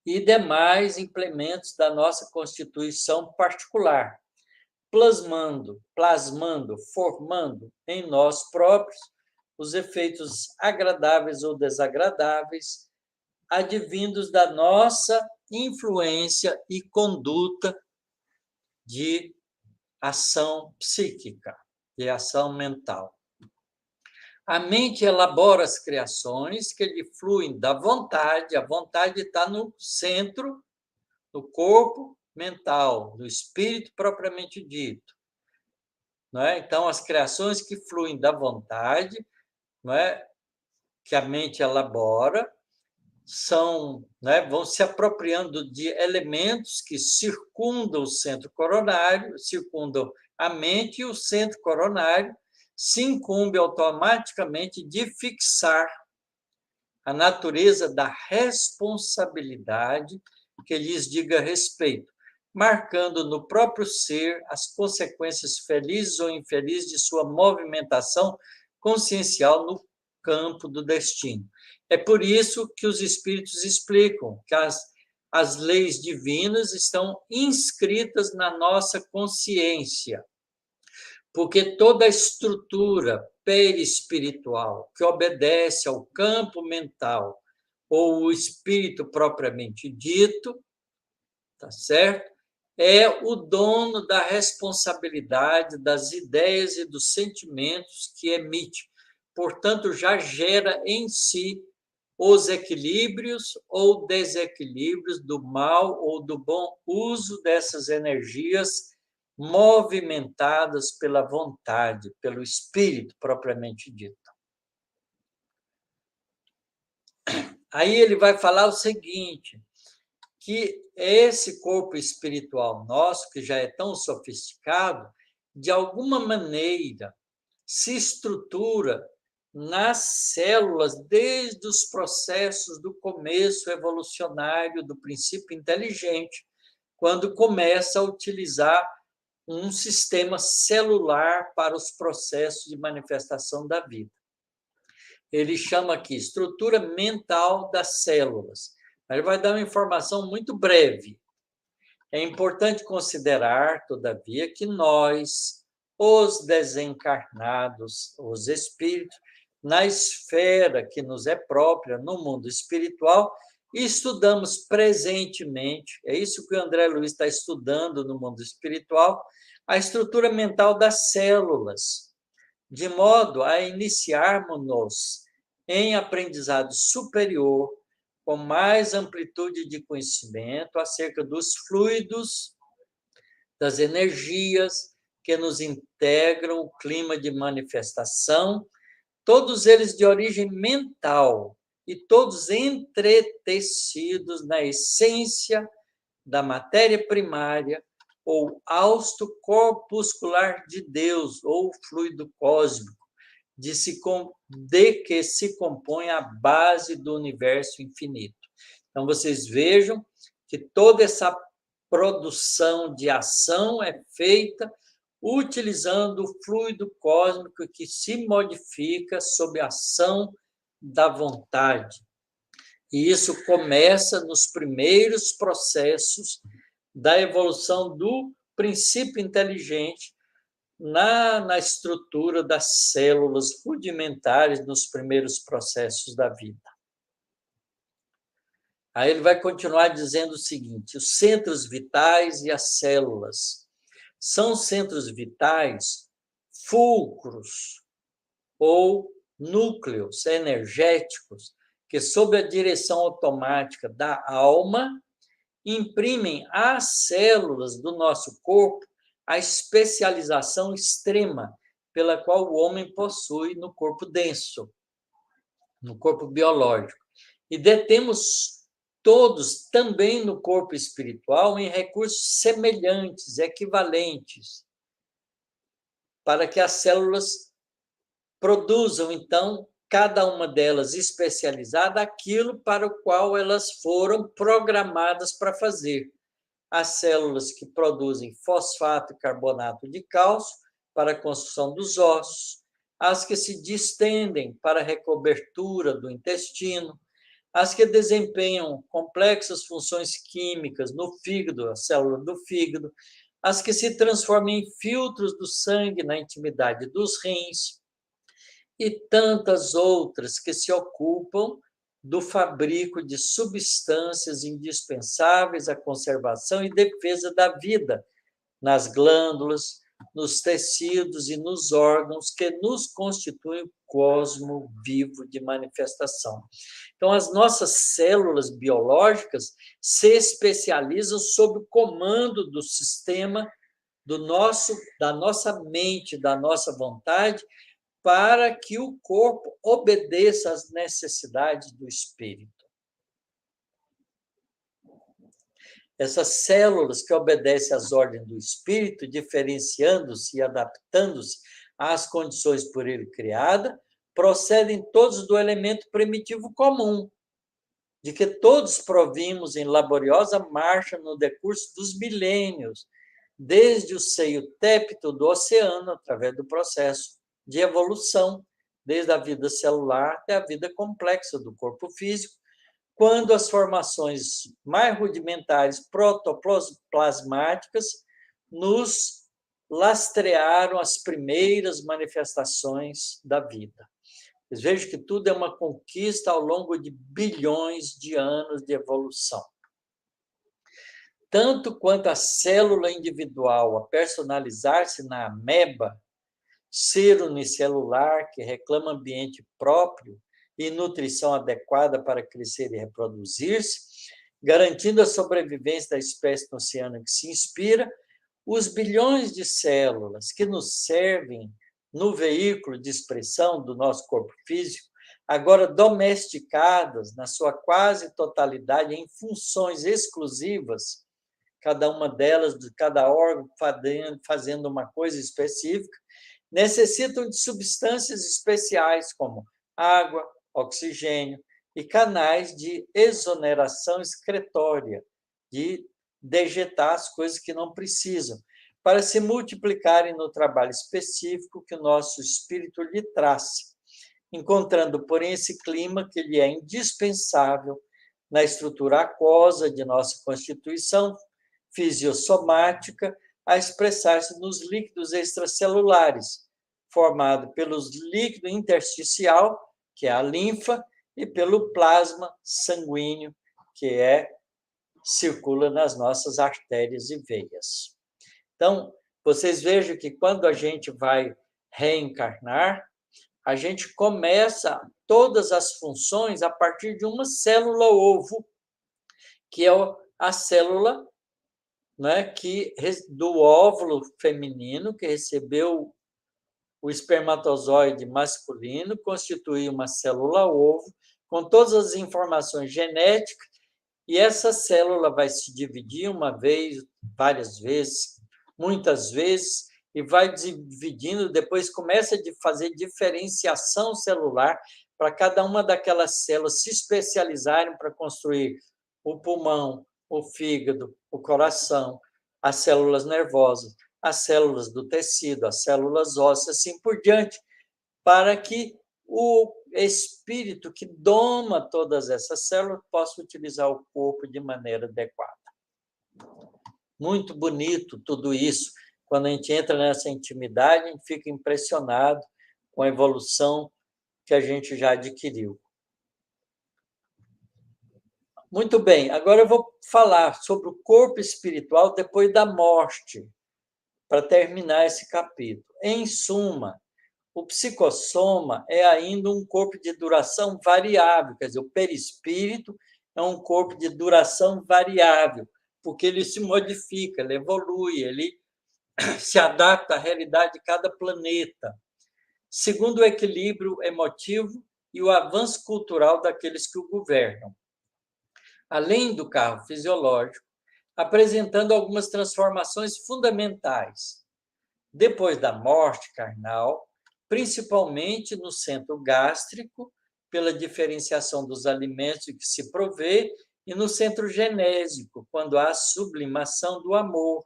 Speaker 3: e demais implementos da nossa constituição particular, plasmando, formando em nós próprios os efeitos agradáveis ou desagradáveis advindos da nossa influência e conduta de ação psíquica, de ação mental. A mente elabora as criações que lhe fluem da vontade, a vontade está no centro do corpo mental, do espírito propriamente dito. Não é? Então, as criações que fluem da vontade, não é? Que a mente elabora, vão se apropriando de elementos que circundam o centro coronário, circundam a mente, e o centro coronário se incumbe automaticamente de fixar a natureza da responsabilidade que lhes diga respeito, marcando no próprio ser as consequências felizes ou infelizes de sua movimentação consciencial no campo do destino. É por isso que os espíritos explicam que as leis divinas estão inscritas na nossa consciência. porque toda a estrutura perispiritual que obedece ao campo mental ou o espírito propriamente dito, tá certo? É o dono da responsabilidade das ideias e dos sentimentos que emite. Portanto, já gera em si os equilíbrios ou desequilíbrios do mal ou do bom uso dessas energias movimentadas pela vontade, pelo espírito propriamente dito. Aí ele vai falar o seguinte, que esse corpo espiritual nosso, que já é tão sofisticado, de alguma maneira se estrutura nas células desde os processos do começo evolucionário do princípio inteligente, quando começa a utilizar um sistema celular para os processos de manifestação da vida. Ele chama aqui estrutura mental das células. Ele vai dar uma informação muito breve. É importante considerar, todavia, que nós, os desencarnados, os espíritos, na esfera que nos é própria, no mundo espiritual, estudamos presentemente, é isso que o André Luiz está estudando no mundo espiritual, a estrutura mental das células, de modo a iniciarmos-nos em aprendizado superior, com mais amplitude de conhecimento acerca dos fluidos, das energias que nos integram o clima de manifestação, todos eles de origem mental e todos entretecidos na essência da matéria primária ou hausto corpuscular de Deus ou fluido cósmico, de que se compõe a base do universo infinito. Então, vocês vejam que toda essa produção de ação é feita utilizando o fluido cósmico que se modifica sob a ação da vontade. E isso começa nos primeiros processos da evolução do princípio inteligente na estrutura das células rudimentares nos primeiros processos da vida. Aí ele vai continuar dizendo o seguinte: os centros vitais e as células são centros vitais fulcros ou núcleos energéticos que, sob a direção automática da alma, imprimem às células do nosso corpo a especialização extrema pela qual o homem possui no corpo denso, no corpo biológico. E detemos todos também no corpo espiritual em recursos semelhantes, equivalentes, para que as células produzam, então, cada uma delas especializada, aquilo para o qual elas foram programadas para fazer. As células que produzem fosfato e carbonato de cálcio para a construção dos ossos, as que se distendem para a recobertura do intestino, as que desempenham complexas funções químicas no fígado, a célula do fígado, as que se transformam em filtros do sangue na intimidade dos rins, e tantas outras que se ocupam do fabrico de substâncias indispensáveis à conservação e defesa da vida nas glândulas, nos tecidos e nos órgãos que nos constituem o cosmo vivo de manifestação. Então, as nossas células biológicas se especializam sob o comando do sistema da nossa mente, da nossa vontade, para que o corpo obedeça às necessidades do espírito. Essas células que obedecem às ordens do espírito, diferenciando-se e adaptando-se às condições por ele criadas, procedem todos do elemento primitivo comum, de que todos provimos em laboriosa marcha no decurso dos milênios, desde o seio tépido do oceano, através do processo de evolução, desde a vida celular até a vida complexa do corpo físico, quando as formações mais rudimentares protoplasmáticas nos lastrearam as primeiras manifestações da vida. Vocês vejam que tudo é uma conquista ao longo de bilhões de anos de evolução. Tanto quanto a célula individual a personalizar-se na ameba, ser unicelular que reclama ambiente próprio e nutrição adequada para crescer e reproduzir-se, garantindo a sobrevivência da espécie no oceano que se inspira, os bilhões de células que nos servem no veículo de expressão do nosso corpo físico, agora domesticadas na sua quase totalidade em funções exclusivas, cada uma delas, de cada órgão fazendo uma coisa específica, necessitam de substâncias especiais como água, oxigênio e canais de exoneração excretória, de dejetar as coisas que não precisam, para se multiplicarem no trabalho específico que o nosso espírito lhe traz, encontrando, porém, esse clima que lhe é indispensável na estrutura aquosa de nossa constituição fisiosomática, a expressar-se nos líquidos extracelulares, formado pelos líquido intersticial, que é a linfa, e pelo plasma sanguíneo, que circula nas nossas artérias e veias. Então, vocês vejam que quando a gente vai reencarnar, a gente começa todas as funções a partir de uma célula-ovo, que é a célula, né, do óvulo feminino, que recebeu o espermatozoide masculino, constitui uma célula-ovo, com todas as informações genéticas, e essa célula vai se dividir uma vez, várias vezes, muitas vezes, e vai dividindo, depois começa a fazer diferenciação celular para cada uma daquelas células se especializarem para construir o pulmão, o fígado, o coração, as células nervosas, as células do tecido, as células ósseas, assim por diante, para que o espírito que doma todas essas células possa utilizar o corpo de maneira adequada. Muito bonito tudo isso. Quando a gente entra nessa intimidade, a gente fica impressionado com a evolução que a gente já adquiriu. Muito bem, agora eu vou falar sobre o corpo espiritual depois da morte, para terminar esse capítulo. Em suma, o psicossoma é ainda um corpo de duração variável, quer dizer, o perispírito é um corpo de duração variável, porque ele se modifica, ele evolui, ele se adapta à realidade de cada planeta, segundo o equilíbrio emotivo e o avanço cultural daqueles que o governam. Além do carro fisiológico, apresentando algumas transformações fundamentais. Depois da morte carnal, principalmente no centro gástrico, pela diferenciação dos alimentos que se provê, e no centro genésico, quando há a sublimação do amor,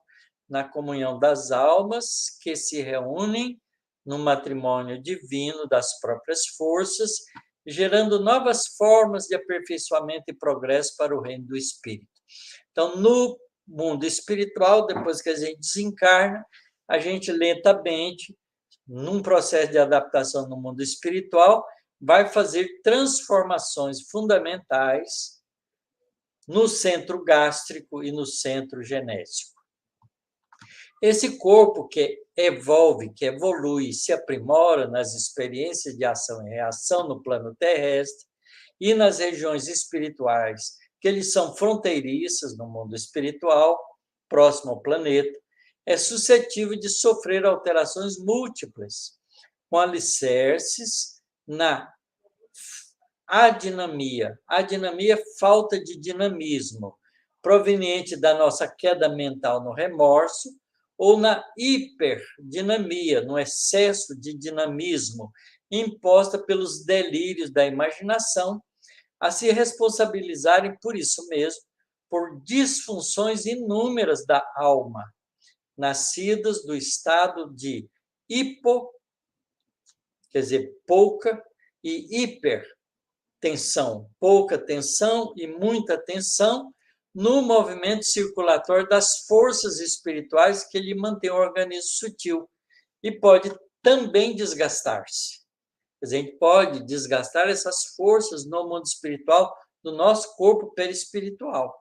Speaker 3: na comunhão das almas que se reúnem no matrimônio divino das próprias forças, gerando novas formas de aperfeiçoamento e progresso para o reino do espírito. Então, no mundo espiritual, depois que a gente desencarna, a gente lentamente, num processo de adaptação no mundo espiritual, vai fazer transformações fundamentais no centro gástrico e no centro genésico. Esse corpo que evolve, que evolui, se aprimora nas experiências de ação e reação no plano terrestre e nas regiões espirituais, que eles são fronteiriças no mundo espiritual, próximo ao planeta, é suscetível de sofrer alterações múltiplas, com alicerces na adinamia. Adinamia é falta de dinamismo, proveniente da nossa queda mental no remorso, ou na hiperdinamia, no excesso de dinamismo, imposta pelos delírios da imaginação, a se responsabilizarem por isso mesmo, por disfunções inúmeras da alma, nascidas do estado de quer dizer, pouca, e hipertensão, pouca tensão e muita tensão, no movimento circulatório das forças espirituais que lhe mantém o organismo sutil e pode também desgastar-se. Quer dizer, a gente pode desgastar essas forças no mundo espiritual do nosso corpo perispiritual,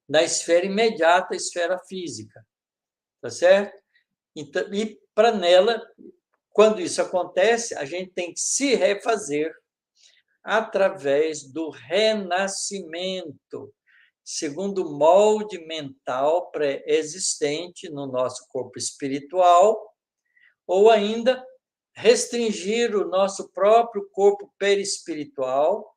Speaker 3: na esfera imediata, a esfera física, tá certo? Então, e para nela, quando isso acontece, a gente tem que se refazer através do renascimento, segundo o molde mental pré-existente no nosso corpo espiritual, ou ainda restringir o nosso próprio corpo perispiritual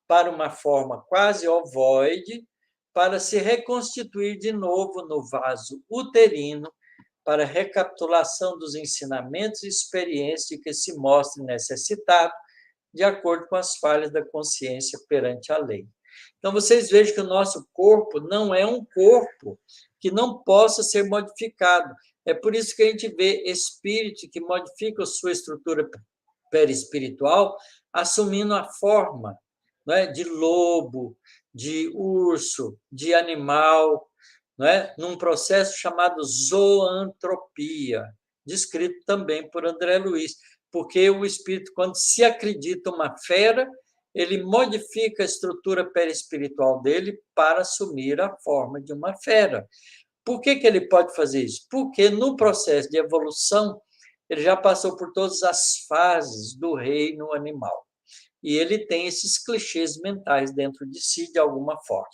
Speaker 3: para uma forma quase ovoide, para se reconstituir de novo no vaso uterino, para recapitulação dos ensinamentos e experiências que se mostre necessitado, de acordo com as falhas da consciência perante a lei. Então, vocês vejam que o nosso corpo não é um corpo que não possa ser modificado. É por isso que a gente vê espírito que modifica a sua estrutura perispiritual, assumindo a forma, não é, de lobo, de urso, de animal, não é, num processo chamado zoantropia, descrito também por André Luiz, porque o espírito, quando se acredita uma fera, ele modifica a estrutura perispiritual dele para assumir a forma de uma fera. Por que ele pode fazer isso? Porque no processo de evolução, ele já passou por todas as fases do reino animal. E ele tem esses clichês mentais dentro de si, de alguma forma.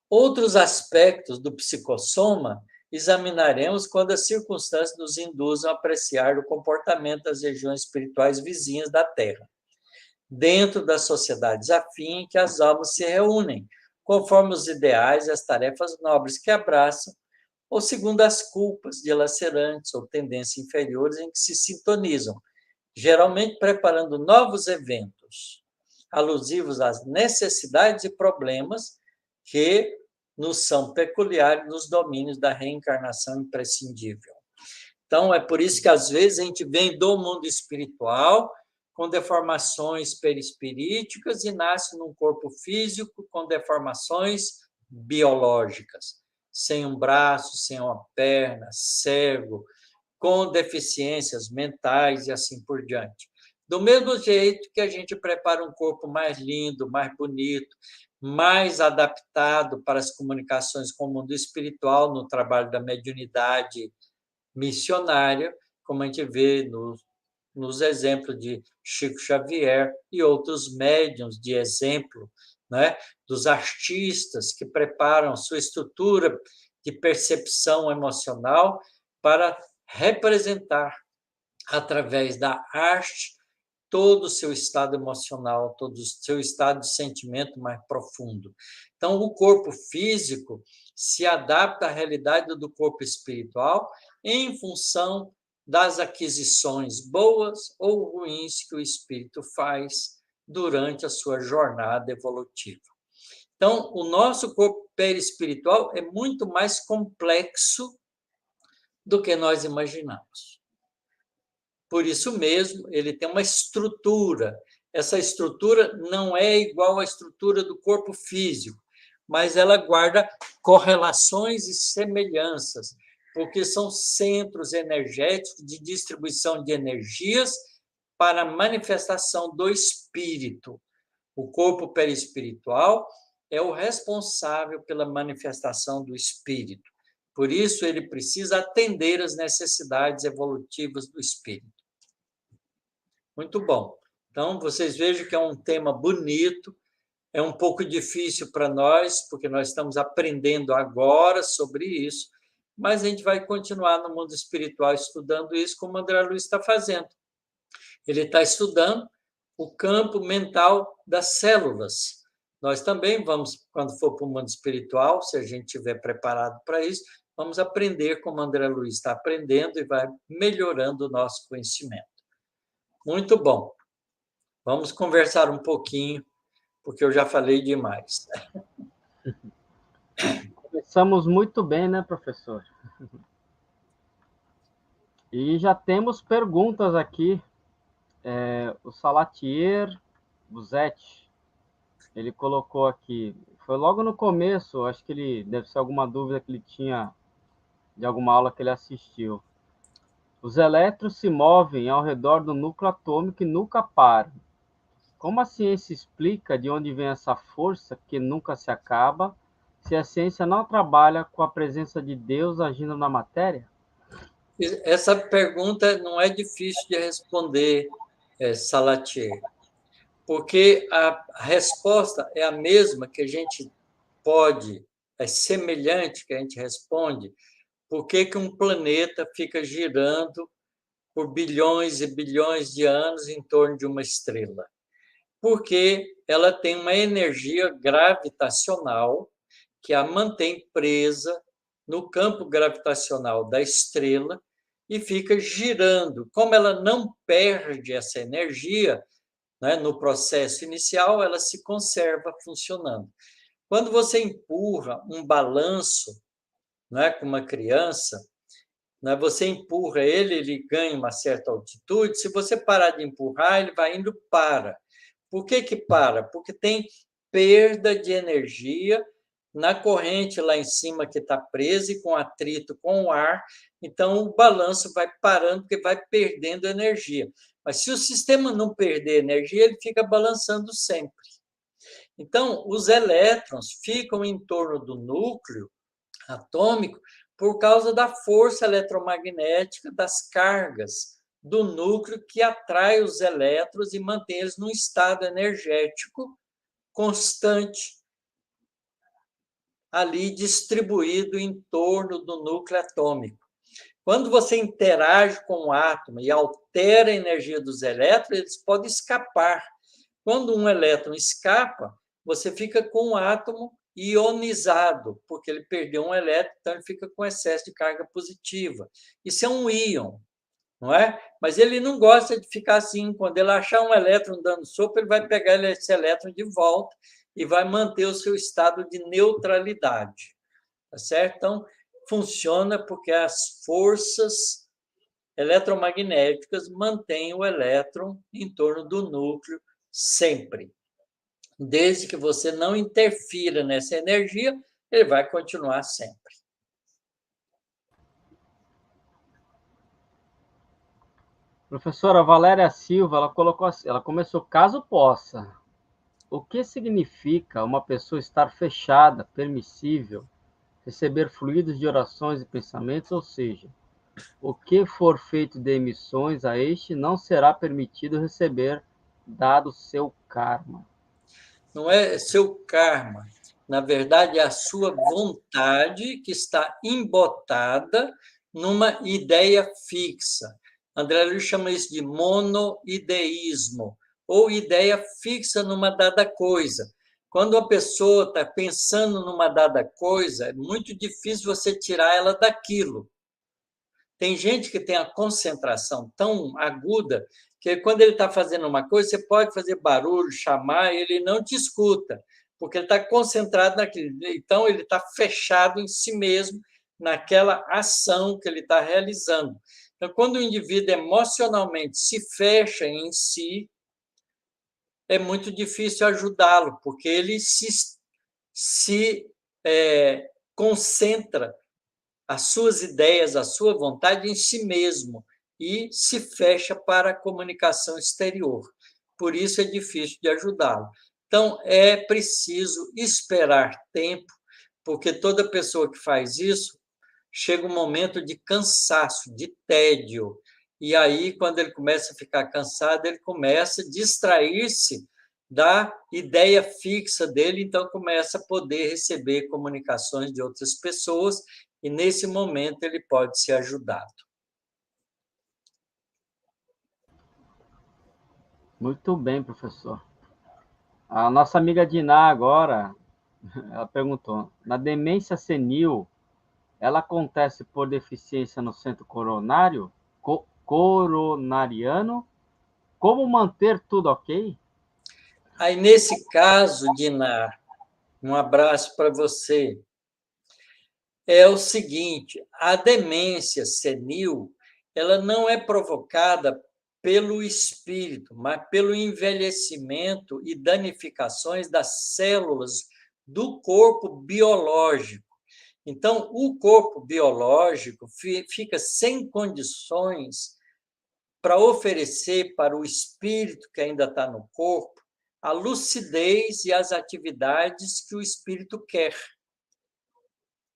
Speaker 3: Outros aspectos do psicossoma examinaremos quando as circunstâncias nos induzam a apreciar o comportamento das regiões espirituais vizinhas da Terra, dentro das sociedades afins em que as almas se reúnem, conforme os ideais e as tarefas nobres que abraçam, ou segundo as culpas dilacerantes ou tendências inferiores em que se sintonizam, geralmente preparando novos eventos, alusivos às necessidades e problemas que nos são peculiares nos domínios da reencarnação imprescindível. Então, é por isso que, às vezes, a gente vem do mundo espiritual com deformações perispiríticas e nasce num corpo físico com deformações biológicas, sem um braço, sem uma perna, cego, com deficiências mentais e assim por diante. Do mesmo jeito que a gente prepara um corpo mais lindo, mais bonito, mais adaptado para as comunicações com o mundo espiritual, no trabalho da mediunidade missionária, como a gente vê nos exemplos de Chico Xavier e outros médiuns de exemplo, né, dos artistas que preparam sua estrutura de percepção emocional para representar, através da arte, todo o seu estado emocional, todo o seu estado de sentimento mais profundo. Então, o corpo físico se adapta à realidade do corpo espiritual em função das aquisições boas ou ruins que o espírito faz durante a sua jornada evolutiva. Então, o nosso corpo perispiritual é muito mais complexo do que nós imaginamos. Por isso mesmo, ele tem uma estrutura. Essa estrutura não é igual à estrutura do corpo físico, mas ela guarda correlações e semelhanças, porque são centros energéticos de distribuição de energias para a manifestação do espírito. O corpo perispiritual é o responsável pela manifestação do espírito. Por isso, ele precisa atender às necessidades evolutivas do espírito. Muito bom. Então, vocês vejam que é um tema bonito, é um pouco difícil para nós, porque nós estamos aprendendo agora sobre isso, mas a gente vai continuar no mundo espiritual estudando isso, como o André Luiz está fazendo. Ele está estudando o campo mental das células. Nós também vamos, quando for para o mundo espiritual, se a gente estiver preparado para isso, vamos aprender como o André Luiz está aprendendo e vai melhorando o nosso conhecimento. Muito bom. Vamos conversar um pouquinho, porque eu já falei demais.
Speaker 2: Começamos muito bem, né, professor? E já temos perguntas aqui. O Salatier Buzetti. Ele colocou aqui, foi logo no começo, acho que ele deve ser alguma dúvida que ele tinha de alguma aula que ele assistiu. Os elétrons se movem ao redor do núcleo atômico e nunca param. Como a ciência explica de onde vem essa força que nunca se acaba, se a ciência não trabalha com a presença de Deus agindo na matéria?
Speaker 3: Essa pergunta não é difícil de responder, Salatier, porque a resposta é a mesma que a gente pode, é semelhante que a gente responde, por que que um planeta fica girando por bilhões e bilhões de anos em torno de uma estrela? Porque ela tem uma energia gravitacional que a mantém presa no campo gravitacional da estrela e fica girando. Como ela não perde essa energia, né, no processo inicial, ela se conserva funcionando. Quando você empurra um balanço, né, com uma criança, né, você empurra ele, ele ganha uma certa altitude. Se você parar de empurrar, ele vai indo para. Por que que para? Porque tem perda de energia na corrente lá em cima que está presa e com atrito com o ar, então o balanço vai parando porque vai perdendo energia. Mas se o sistema não perder energia, ele fica balançando sempre. Então, os elétrons ficam em torno do núcleo atômico por causa da força eletromagnética das cargas do núcleo que atrai os elétrons e mantém eles num estado energético constante, ali distribuído em torno do núcleo atômico. Quando você interage com o átomo e altera a energia dos elétrons, eles podem escapar. Quando um elétron escapa, você fica com o átomo ionizado, porque ele perdeu um elétron, então ele fica com excesso de carga positiva. Isso é um íon, não é? Mas ele não gosta de ficar assim. Quando ele achar um elétron dando sopa, ele vai pegar esse elétron de volta e vai manter o seu estado de neutralidade, tá certo? Então, funciona porque as forças eletromagnéticas mantêm o elétron em torno do núcleo sempre. Desde que você não interfira nessa energia, ele vai continuar sempre.
Speaker 2: Professora Valéria Silva, ela colocou assim, ela começou, caso possa. O que significa uma pessoa estar fechada, permissível, receber fluidos de orações e pensamentos, ou seja, o que for feito de emissões a este não será permitido receber, dado seu karma.
Speaker 3: Não é seu karma. Na verdade, é a sua vontade que está embotada numa ideia fixa. André Luiz chama isso de monoideísmo, ou ideia fixa numa dada coisa. Quando a pessoa está pensando numa dada coisa, é muito difícil você tirar ela daquilo. Tem gente que tem a concentração tão aguda que quando ele está fazendo uma coisa, você pode fazer barulho, chamar, ele não te escuta, porque ele está concentrado naquilo. Então, ele está fechado em si mesmo, naquela ação que ele está realizando. Então, quando o indivíduo emocionalmente se fecha em si, é muito difícil ajudá-lo, porque ele se concentra as suas ideias, a sua vontade em si mesmo e se fecha para a comunicação exterior. Por isso é difícil de ajudá-lo. Então, é preciso esperar tempo, porque toda pessoa que faz isso chega um momento de cansaço, de tédio. E aí, quando ele começa a ficar cansado, ele começa a distrair-se da ideia fixa dele, então começa a poder receber comunicações de outras pessoas e, nesse momento, ele pode ser ajudado.
Speaker 2: Muito bem, professor. A nossa amiga Diná agora, ela perguntou, na demência senil, ela acontece por deficiência no centro coronário, coronariano? Como manter tudo ok?
Speaker 3: Aí, nesse caso, Dinar, um abraço para você. É o seguinte, a demência senil, ela não é provocada pelo espírito, mas pelo envelhecimento e danificações das células do corpo biológico. Então, o corpo biológico fica sem condições para oferecer para o espírito que ainda está no corpo a lucidez e as atividades que o espírito quer.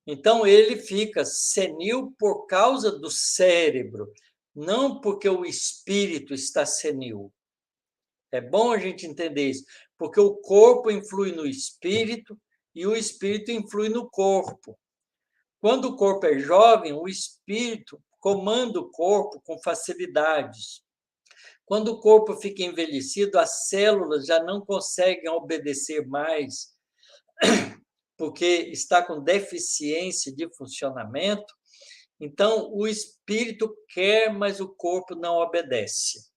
Speaker 3: Então, ele fica senil por causa do cérebro, não porque o espírito está senil. É bom a gente entender isso, porque o corpo influi no espírito e o espírito influi no corpo. Quando o corpo é jovem, o espírito comanda o corpo com facilidades. Quando o corpo fica envelhecido, as células já não conseguem obedecer mais, porque está com deficiência de funcionamento. Então, o espírito quer, mas o corpo não obedece.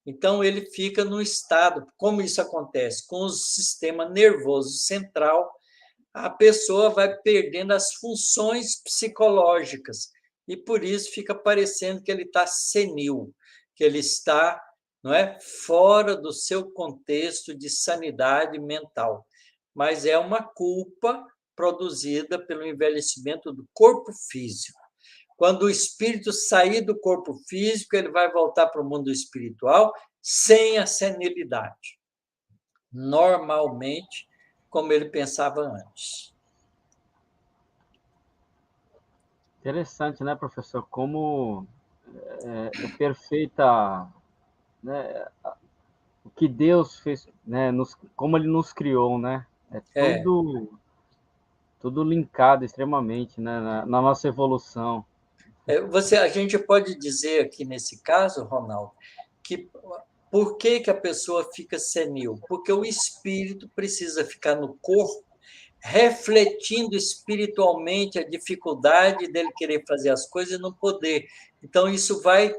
Speaker 3: Então, ele fica no estado, como isso acontece? Com o sistema nervoso central, a pessoa vai perdendo as funções psicológicas e, por isso, fica parecendo que ele está senil, que ele está, não é, fora do seu contexto de sanidade mental. Mas é uma culpa produzida pelo envelhecimento do corpo físico. Quando o espírito sair do corpo físico, ele vai voltar para o mundo espiritual sem a senilidade. Normalmente, como ele pensava antes.
Speaker 2: Interessante, né, professor? Como é perfeita, né, o que Deus fez, né, como Ele nos criou, né?
Speaker 3: É.
Speaker 2: Tudo linkado extremamente, né, na nossa evolução.
Speaker 3: A gente pode dizer aqui nesse caso, Ronaldo, que por que a pessoa fica senil? Porque o espírito precisa ficar no corpo, refletindo espiritualmente a dificuldade dele querer fazer as coisas e não poder. Então, isso vai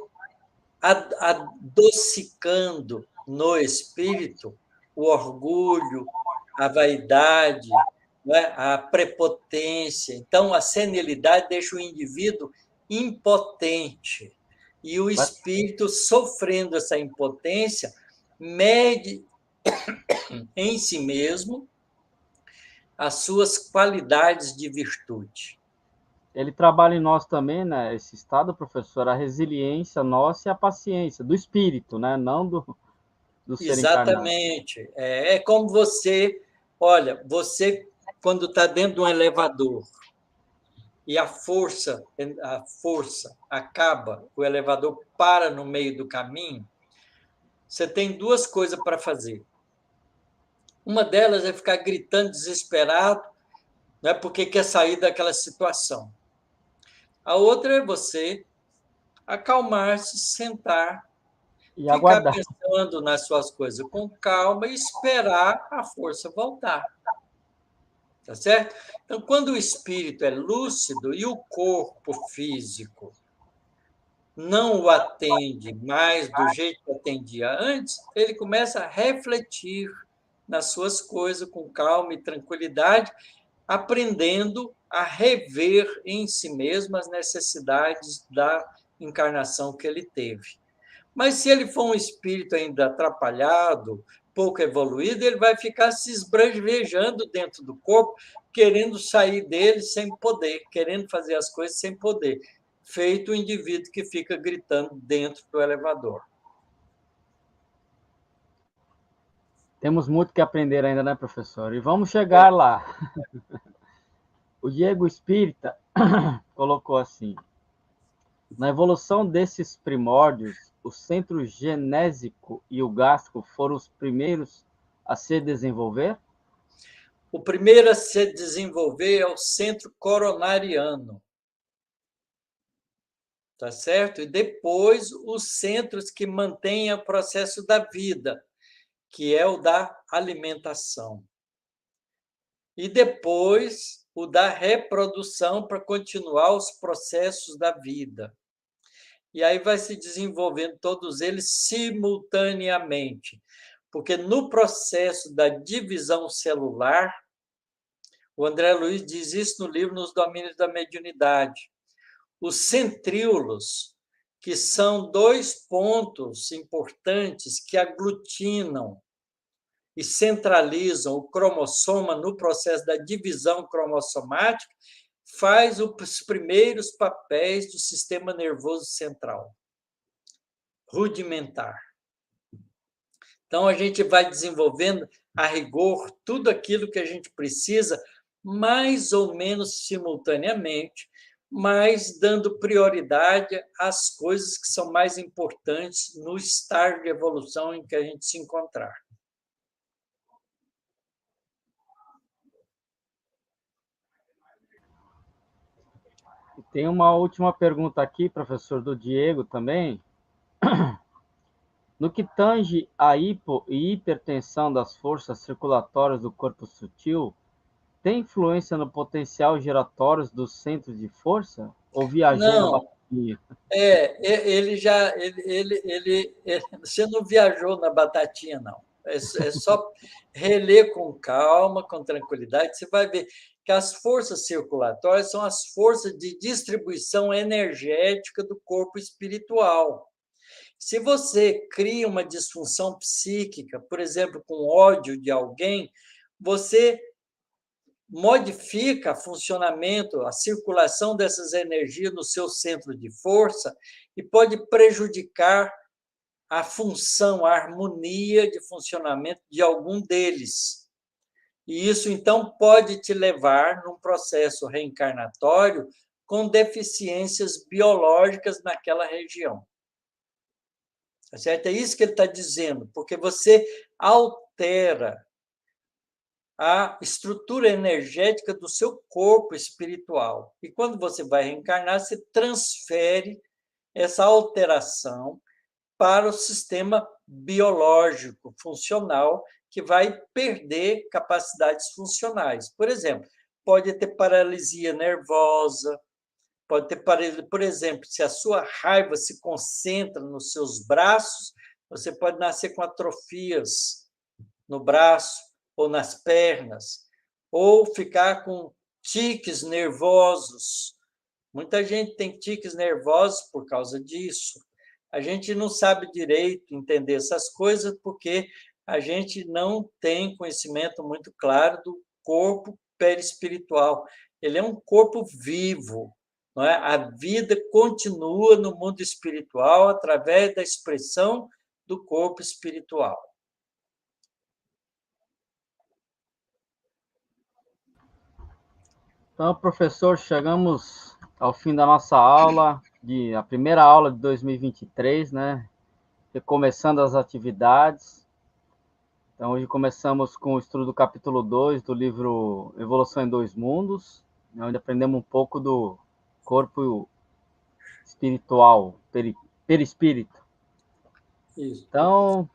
Speaker 3: adocicando no espírito o orgulho, a vaidade, né? A prepotência. Então, a senilidade deixa o indivíduo impotente. E o espírito, sofrendo essa impotência, mede em si mesmo as suas qualidades de virtude.
Speaker 2: Ele trabalha em nós também, né, esse estado, professor, a resiliência nossa e a paciência, do espírito, né, não do ser encarnado.
Speaker 3: Exatamente. É como você, olha, você quando está dentro de um elevador e a força acaba, o elevador para no meio do caminho, você tem duas coisas para fazer. Uma delas é ficar gritando desesperado, né, porque quer sair daquela situação. A outra é você acalmar-se, sentar,
Speaker 2: E
Speaker 3: ficar
Speaker 2: aguardar.
Speaker 3: pensando nas suas coisas com calma e esperar a força voltar. Tá certo? Então, quando o espírito é lúcido e o corpo físico não o atende mais do jeito que atendia antes, ele começa a refletir nas suas coisas com calma e tranquilidade, aprendendo a rever em si mesmo as necessidades da encarnação que ele teve. Mas se ele for um espírito ainda atrapalhado, pouco evoluído, ele vai ficar se esbravejando dentro do corpo, querendo sair dele sem poder, querendo fazer as coisas sem poder, feito o indivíduo que fica gritando dentro do elevador.
Speaker 2: Temos muito que aprender ainda, né, professor? E vamos chegar lá. O Diego Espírita colocou assim: na evolução desses primórdios, o centro genésico e o gástrico foram os primeiros a se desenvolver?
Speaker 3: O primeiro a se desenvolver é o centro coronariano, tá certo? E depois os centros que mantêm o processo da vida, que é o da alimentação. E depois o da reprodução para continuar os processos da vida. E aí vai se desenvolvendo todos eles simultaneamente, porque no processo da divisão celular, o André Luiz diz isso no livro Nos Domínios da Mediunidade, os centríolos, que são dois pontos importantes que aglutinam e centralizam o cromossoma no processo da divisão cromossomática, faz os primeiros papéis do sistema nervoso central, rudimentar. Então, a gente vai desenvolvendo, a rigor, tudo aquilo que a gente precisa, mais ou menos simultaneamente, mas dando prioridade às coisas que são mais importantes no estágio de evolução em que a gente se encontrar.
Speaker 2: Tem uma última pergunta aqui, professor, do Diego também. No que tange a hipo e hipertensão das forças circulatórias do corpo sutil, tem influência no potencial giratório dos centros de força? Ou viajei na
Speaker 3: Não,
Speaker 2: batatinha?
Speaker 3: você não viajou na batatinha, não. É só reler com calma, com tranquilidade, você vai ver que as forças circulatórias são as forças de distribuição energética do corpo espiritual. Se você cria uma disfunção psíquica, por exemplo, com ódio de alguém, você modifica o funcionamento, a circulação dessas energias no seu centro de força e pode prejudicar a função, a harmonia de funcionamento de algum deles. E isso, então, pode te levar num processo reencarnatório com deficiências biológicas naquela região. Tá certo? É isso que ele está dizendo, porque você altera a estrutura energética do seu corpo espiritual. E quando você vai reencarnar, você transfere essa alteração para o sistema biológico funcional, que vai perder capacidades funcionais. Por exemplo, pode ter paralisia nervosa, pode ter paralisia, por exemplo, se a sua raiva se concentra nos seus braços, você pode nascer com atrofias no braço ou nas pernas, ou ficar com tiques nervosos. Muita gente tem tiques nervosos por causa disso. A gente não sabe direito entender essas coisas porque a gente não tem conhecimento muito claro do corpo perispiritual. Ele é um corpo vivo, não é? A vida continua no mundo espiritual através da expressão do corpo espiritual.
Speaker 2: Então, professor, chegamos ao fim da nossa aula, a primeira aula de 2023, né? Recomeçando as atividades. Então, hoje começamos com o estudo do capítulo 2 do livro Evolução em Dois Mundos, onde aprendemos um pouco do corpo espiritual, perispírito.
Speaker 3: Isso.
Speaker 2: Então,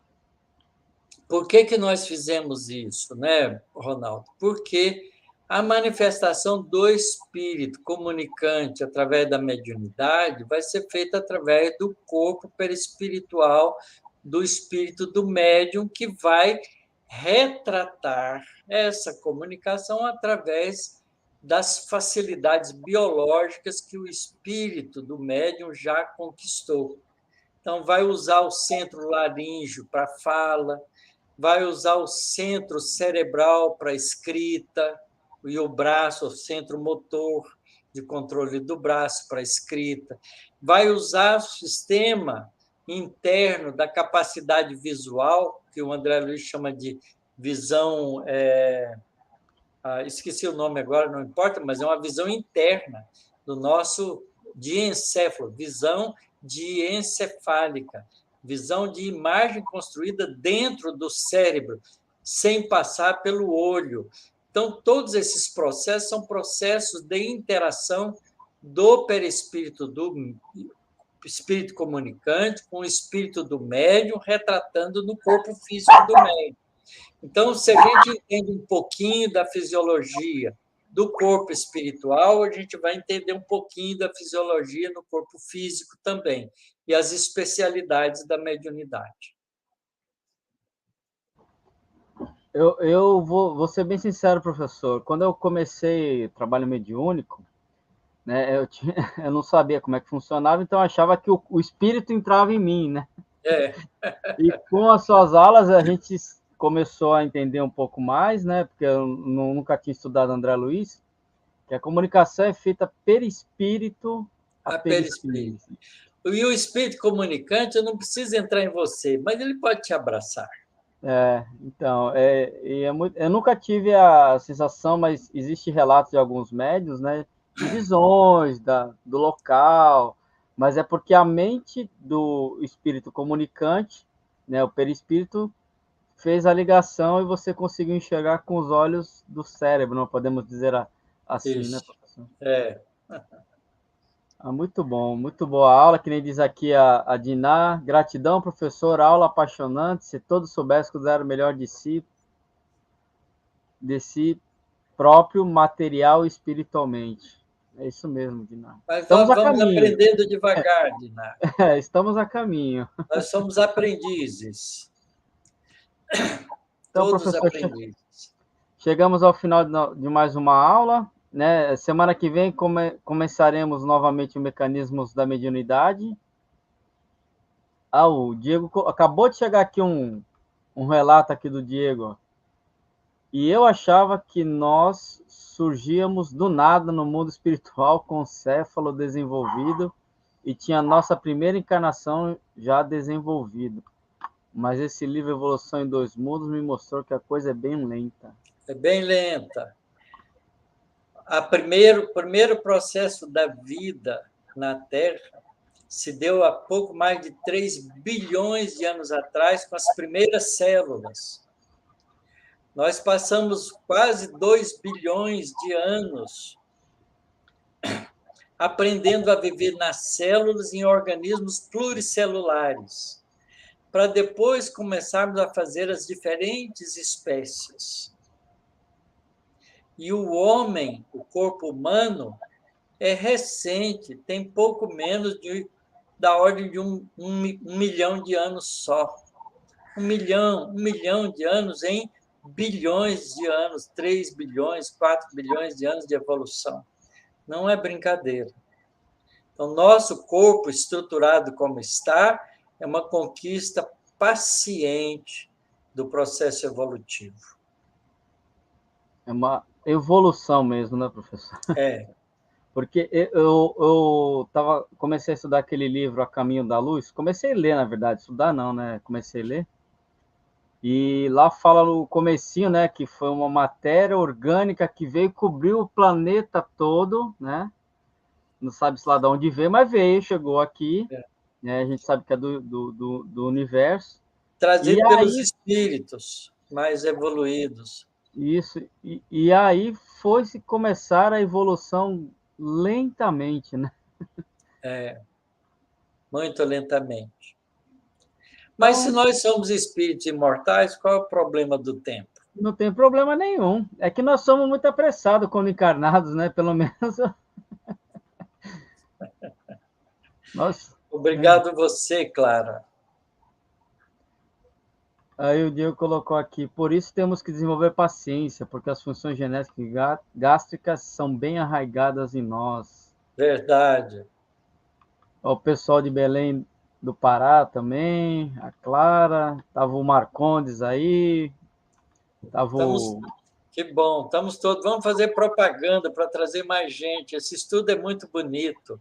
Speaker 3: por que nós fizemos isso, né, Ronaldo? Porque a manifestação do espírito comunicante através da mediunidade vai ser feita através do corpo perispiritual do espírito do médium, que vai retratar essa comunicação através das facilidades biológicas que o espírito do médium já conquistou. Então, vai usar o centro laríngeo para fala, vai usar o centro cerebral para escrita, e o braço, o centro motor de controle do braço para escrita, vai usar o sistema interno da capacidade visual, que o André Luiz chama de visão, esqueci o nome agora, não importa, mas é uma visão interna do nosso diencéfalo, visão diencefálica, visão de imagem construída dentro do cérebro, sem passar pelo olho. Então, todos esses processos são processos de interação do perispírito, do espírito comunicante, com o espírito do médium, retratando no corpo físico do médium. Então, se a gente entende um pouquinho da fisiologia do corpo espiritual, a gente vai entender um pouquinho da fisiologia no corpo físico também, e as especialidades da mediunidade.
Speaker 2: eu vou ser bem sincero, professor. Quando eu comecei trabalho mediúnico, né? Eu não sabia como é que funcionava, então eu achava que o espírito entrava em mim, né?
Speaker 3: É,
Speaker 2: E com as suas aulas a gente começou a entender um pouco mais, né? Porque eu nunca tinha estudado André Luiz, que a comunicação é feita perispírito a
Speaker 3: a perispírito.
Speaker 2: perispírito.
Speaker 3: E o espírito comunicante não precisa entrar em você, mas ele pode te abraçar.
Speaker 2: Então, eu nunca tive a sensação, mas existe relatos de alguns médios, né, de visões do local, mas é porque a mente do espírito comunicante, né, o perispírito, fez a ligação e você conseguiu enxergar com os olhos do cérebro, não podemos dizer assim, né,
Speaker 3: Isso.
Speaker 2: professor?
Speaker 3: É.
Speaker 2: Muito bom, muito boa aula, que nem diz aqui a Diná. Gratidão, professor, aula apaixonante. Se todos soubessem cuidar melhor de si próprio, material e espiritualmente. É isso mesmo, Diná.
Speaker 3: Mas
Speaker 2: Estamos
Speaker 3: nós
Speaker 2: a
Speaker 3: vamos
Speaker 2: caminho.
Speaker 3: aprendendo devagar, Diná.
Speaker 2: Estamos a caminho.
Speaker 3: Nós somos aprendizes,
Speaker 2: Então,
Speaker 3: todos
Speaker 2: professor,
Speaker 3: aprendizes.
Speaker 2: chegamos ao final de mais uma aula, né? Semana que vem começaremos novamente o mecanismos da mediunidade. O Diego acabou de chegar aqui um relato aqui do Diego. E eu achava que nós surgíamos do nada no mundo espiritual com o céfalo desenvolvido e tinha nossa primeira encarnação já desenvolvida. Mas esse livro Evolução em Dois Mundos me mostrou que a coisa é bem lenta.
Speaker 3: É bem lenta. O primeiro processo da vida na Terra se deu há pouco mais de 3 bilhões de anos atrás, com as primeiras células. Nós passamos quase 2 bilhões de anos aprendendo a viver nas células em organismos pluricelulares, para depois começarmos a fazer as diferentes espécies. E o homem, o corpo humano, é recente, tem pouco menos da ordem de um milhão de anos só. Um milhão de anos em bilhões de anos, 3 bilhões, 4 bilhões de anos de evolução. Não é brincadeira. Então, nosso corpo, estruturado como está, é uma conquista paciente do processo evolutivo.
Speaker 2: É uma evolução mesmo, né, professor?
Speaker 3: É.
Speaker 2: Porque comecei a estudar aquele livro A Caminho da Luz. Comecei a ler, na verdade, estudar não, né? Comecei a ler. E lá fala no comecinho, né, que foi uma matéria orgânica que veio cobrir o planeta todo, né? Não sabe se lá de onde veio, mas veio, chegou aqui, né? A gente sabe que é do universo.
Speaker 3: Trazido
Speaker 2: E
Speaker 3: pelos
Speaker 2: aí,
Speaker 3: espíritos mais evoluídos.
Speaker 2: isso, e aí foi-se começar a evolução lentamente, né?
Speaker 3: Muito lentamente. Mas se
Speaker 2: Então,
Speaker 3: nós somos espíritos imortais, qual é o problema do tempo?
Speaker 2: não tem problema nenhum. É que nós somos muito apressados quando encarnados, né? Pelo menos nós.
Speaker 3: Obrigado você, Clara.
Speaker 2: Aí o Diego colocou aqui, por isso temos que desenvolver paciência, porque as funções genéticas e gástricas são bem arraigadas em nós.
Speaker 3: Verdade.
Speaker 2: O pessoal de Belém do Pará também, a Clara, tava o Marcondes aí, tava o
Speaker 3: Que bom, estamos todos. Vamos fazer propaganda para trazer mais gente. Esse estudo é muito bonito,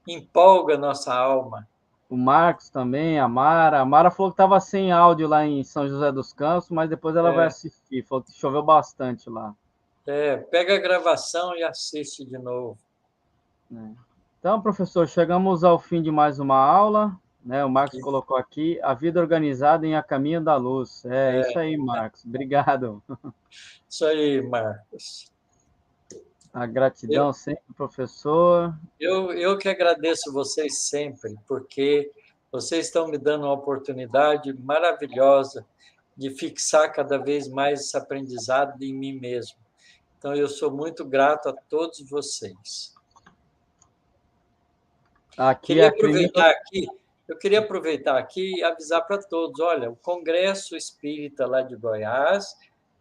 Speaker 3: empolga a nossa alma.
Speaker 2: Marcos também, a Mara. A Mara falou que estava sem áudio lá em São José dos Campos, mas depois ela vai assistir. Falou que choveu bastante lá.
Speaker 3: Pega a gravação e assiste de novo.
Speaker 2: Então, professor, chegamos ao fim de mais uma aula. Né? O Marcos colocou aqui, a vida organizada em A Caminho da Luz. Isso aí, Marcos. Obrigado.
Speaker 3: Isso aí, Marcos.
Speaker 2: A gratidão sempre, professor.
Speaker 3: Eu que agradeço vocês sempre, porque vocês estão me dando uma oportunidade maravilhosa de fixar cada vez mais esse aprendizado em mim mesmo. Então, eu sou muito grato a todos vocês. Eu queria aproveitar aqui e avisar para todos, olha, o Congresso Espírita lá de Goiás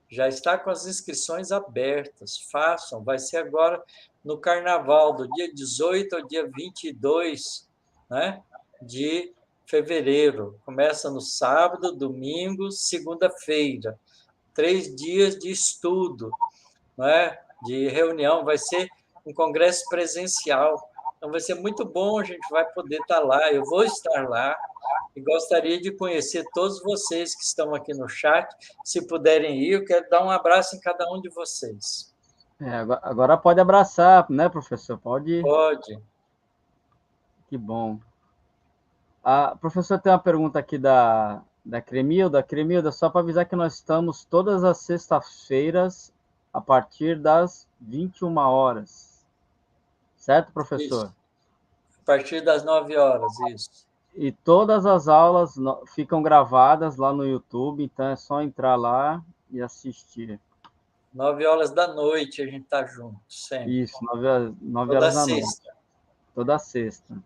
Speaker 3: já está com as inscrições abertas, façam, vai ser agora no Carnaval, do dia 18 ao dia 22, né, de fevereiro. Começa no sábado, domingo, segunda-feira. 3 dias de estudo, né, de reunião. Vai ser um congresso presencial. Então, vai ser muito bom, a gente vai poder estar lá. Eu vou estar lá e gostaria de conhecer todos vocês que estão aqui no chat. Se puderem ir, eu quero dar um abraço em cada um de vocês.
Speaker 2: Agora pode abraçar, né, professor? Pode.
Speaker 3: Pode.
Speaker 2: Que bom. Professor, tem uma pergunta aqui da Cremilda. Cremilda, só para avisar que nós estamos todas as sextas-feiras a partir das 21 horas. Certo, professor?
Speaker 3: Isso. A partir das 9 horas, isso.
Speaker 2: E todas as aulas ficam gravadas lá no YouTube, então é só entrar lá e assistir.
Speaker 3: 9 horas da noite a gente está junto, sempre.
Speaker 2: Isso, 9
Speaker 3: Toda
Speaker 2: horas da
Speaker 3: sexta.
Speaker 2: noite. Toda sexta.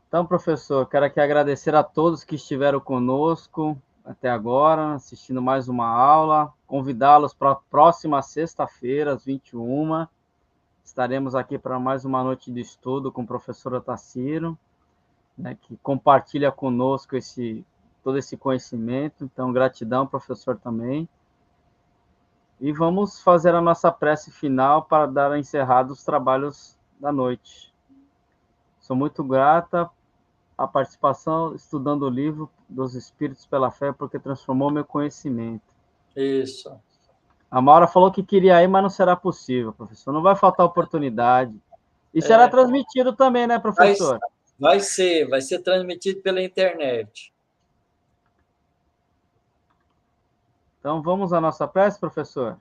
Speaker 2: Então, professor, quero aqui agradecer a todos que estiveram conosco até agora, assistindo mais uma aula, convidá-los para a próxima sexta-feira, às 21h. Estaremos aqui para mais uma noite de estudo com o professor Otacílio, né, que compartilha conosco todo esse conhecimento. Então, gratidão, professor, também. E vamos fazer a nossa prece final para dar encerrado os trabalhos da noite. Sou muito grata à participação estudando o livro dos Espíritos pela Fé, porque transformou meu conhecimento.
Speaker 3: Isso.
Speaker 2: A Maura falou que queria ir, mas não será possível, professor. Não vai faltar oportunidade. E será transmitido também, né, professor?
Speaker 3: Vai ser transmitido pela internet.
Speaker 2: Então, vamos à nossa prece, professor?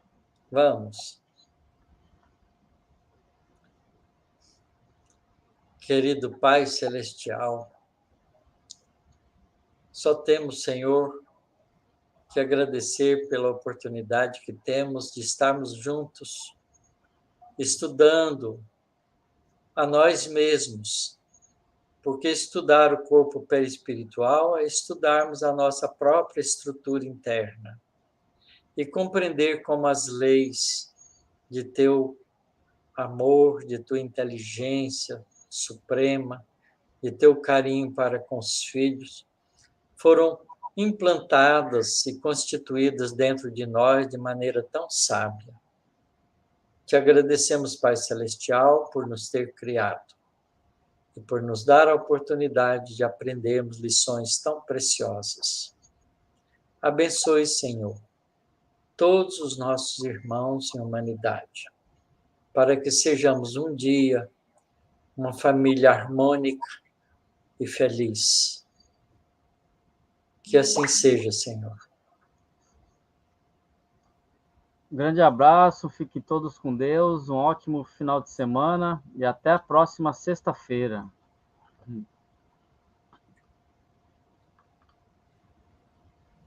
Speaker 3: Vamos. Querido Pai Celestial, só temos, Senhor, que agradecer pela oportunidade que temos de estarmos juntos, estudando a nós mesmos, porque estudar o corpo perispiritual é estudarmos a nossa própria estrutura interna e compreender como as leis de teu amor, de tua inteligência suprema, de teu carinho para com os filhos, foram implantadas e constituídas dentro de nós de maneira tão sábia. Te agradecemos, Pai Celestial, por nos ter criado e por nos dar a oportunidade de aprendermos lições tão preciosas. Abençoe, Senhor, todos os nossos irmãos em humanidade, para que sejamos um dia uma família harmônica e feliz. Que assim seja, Senhor.
Speaker 2: Um grande abraço, fiquem todos com Deus, um ótimo final de semana e até a próxima sexta-feira.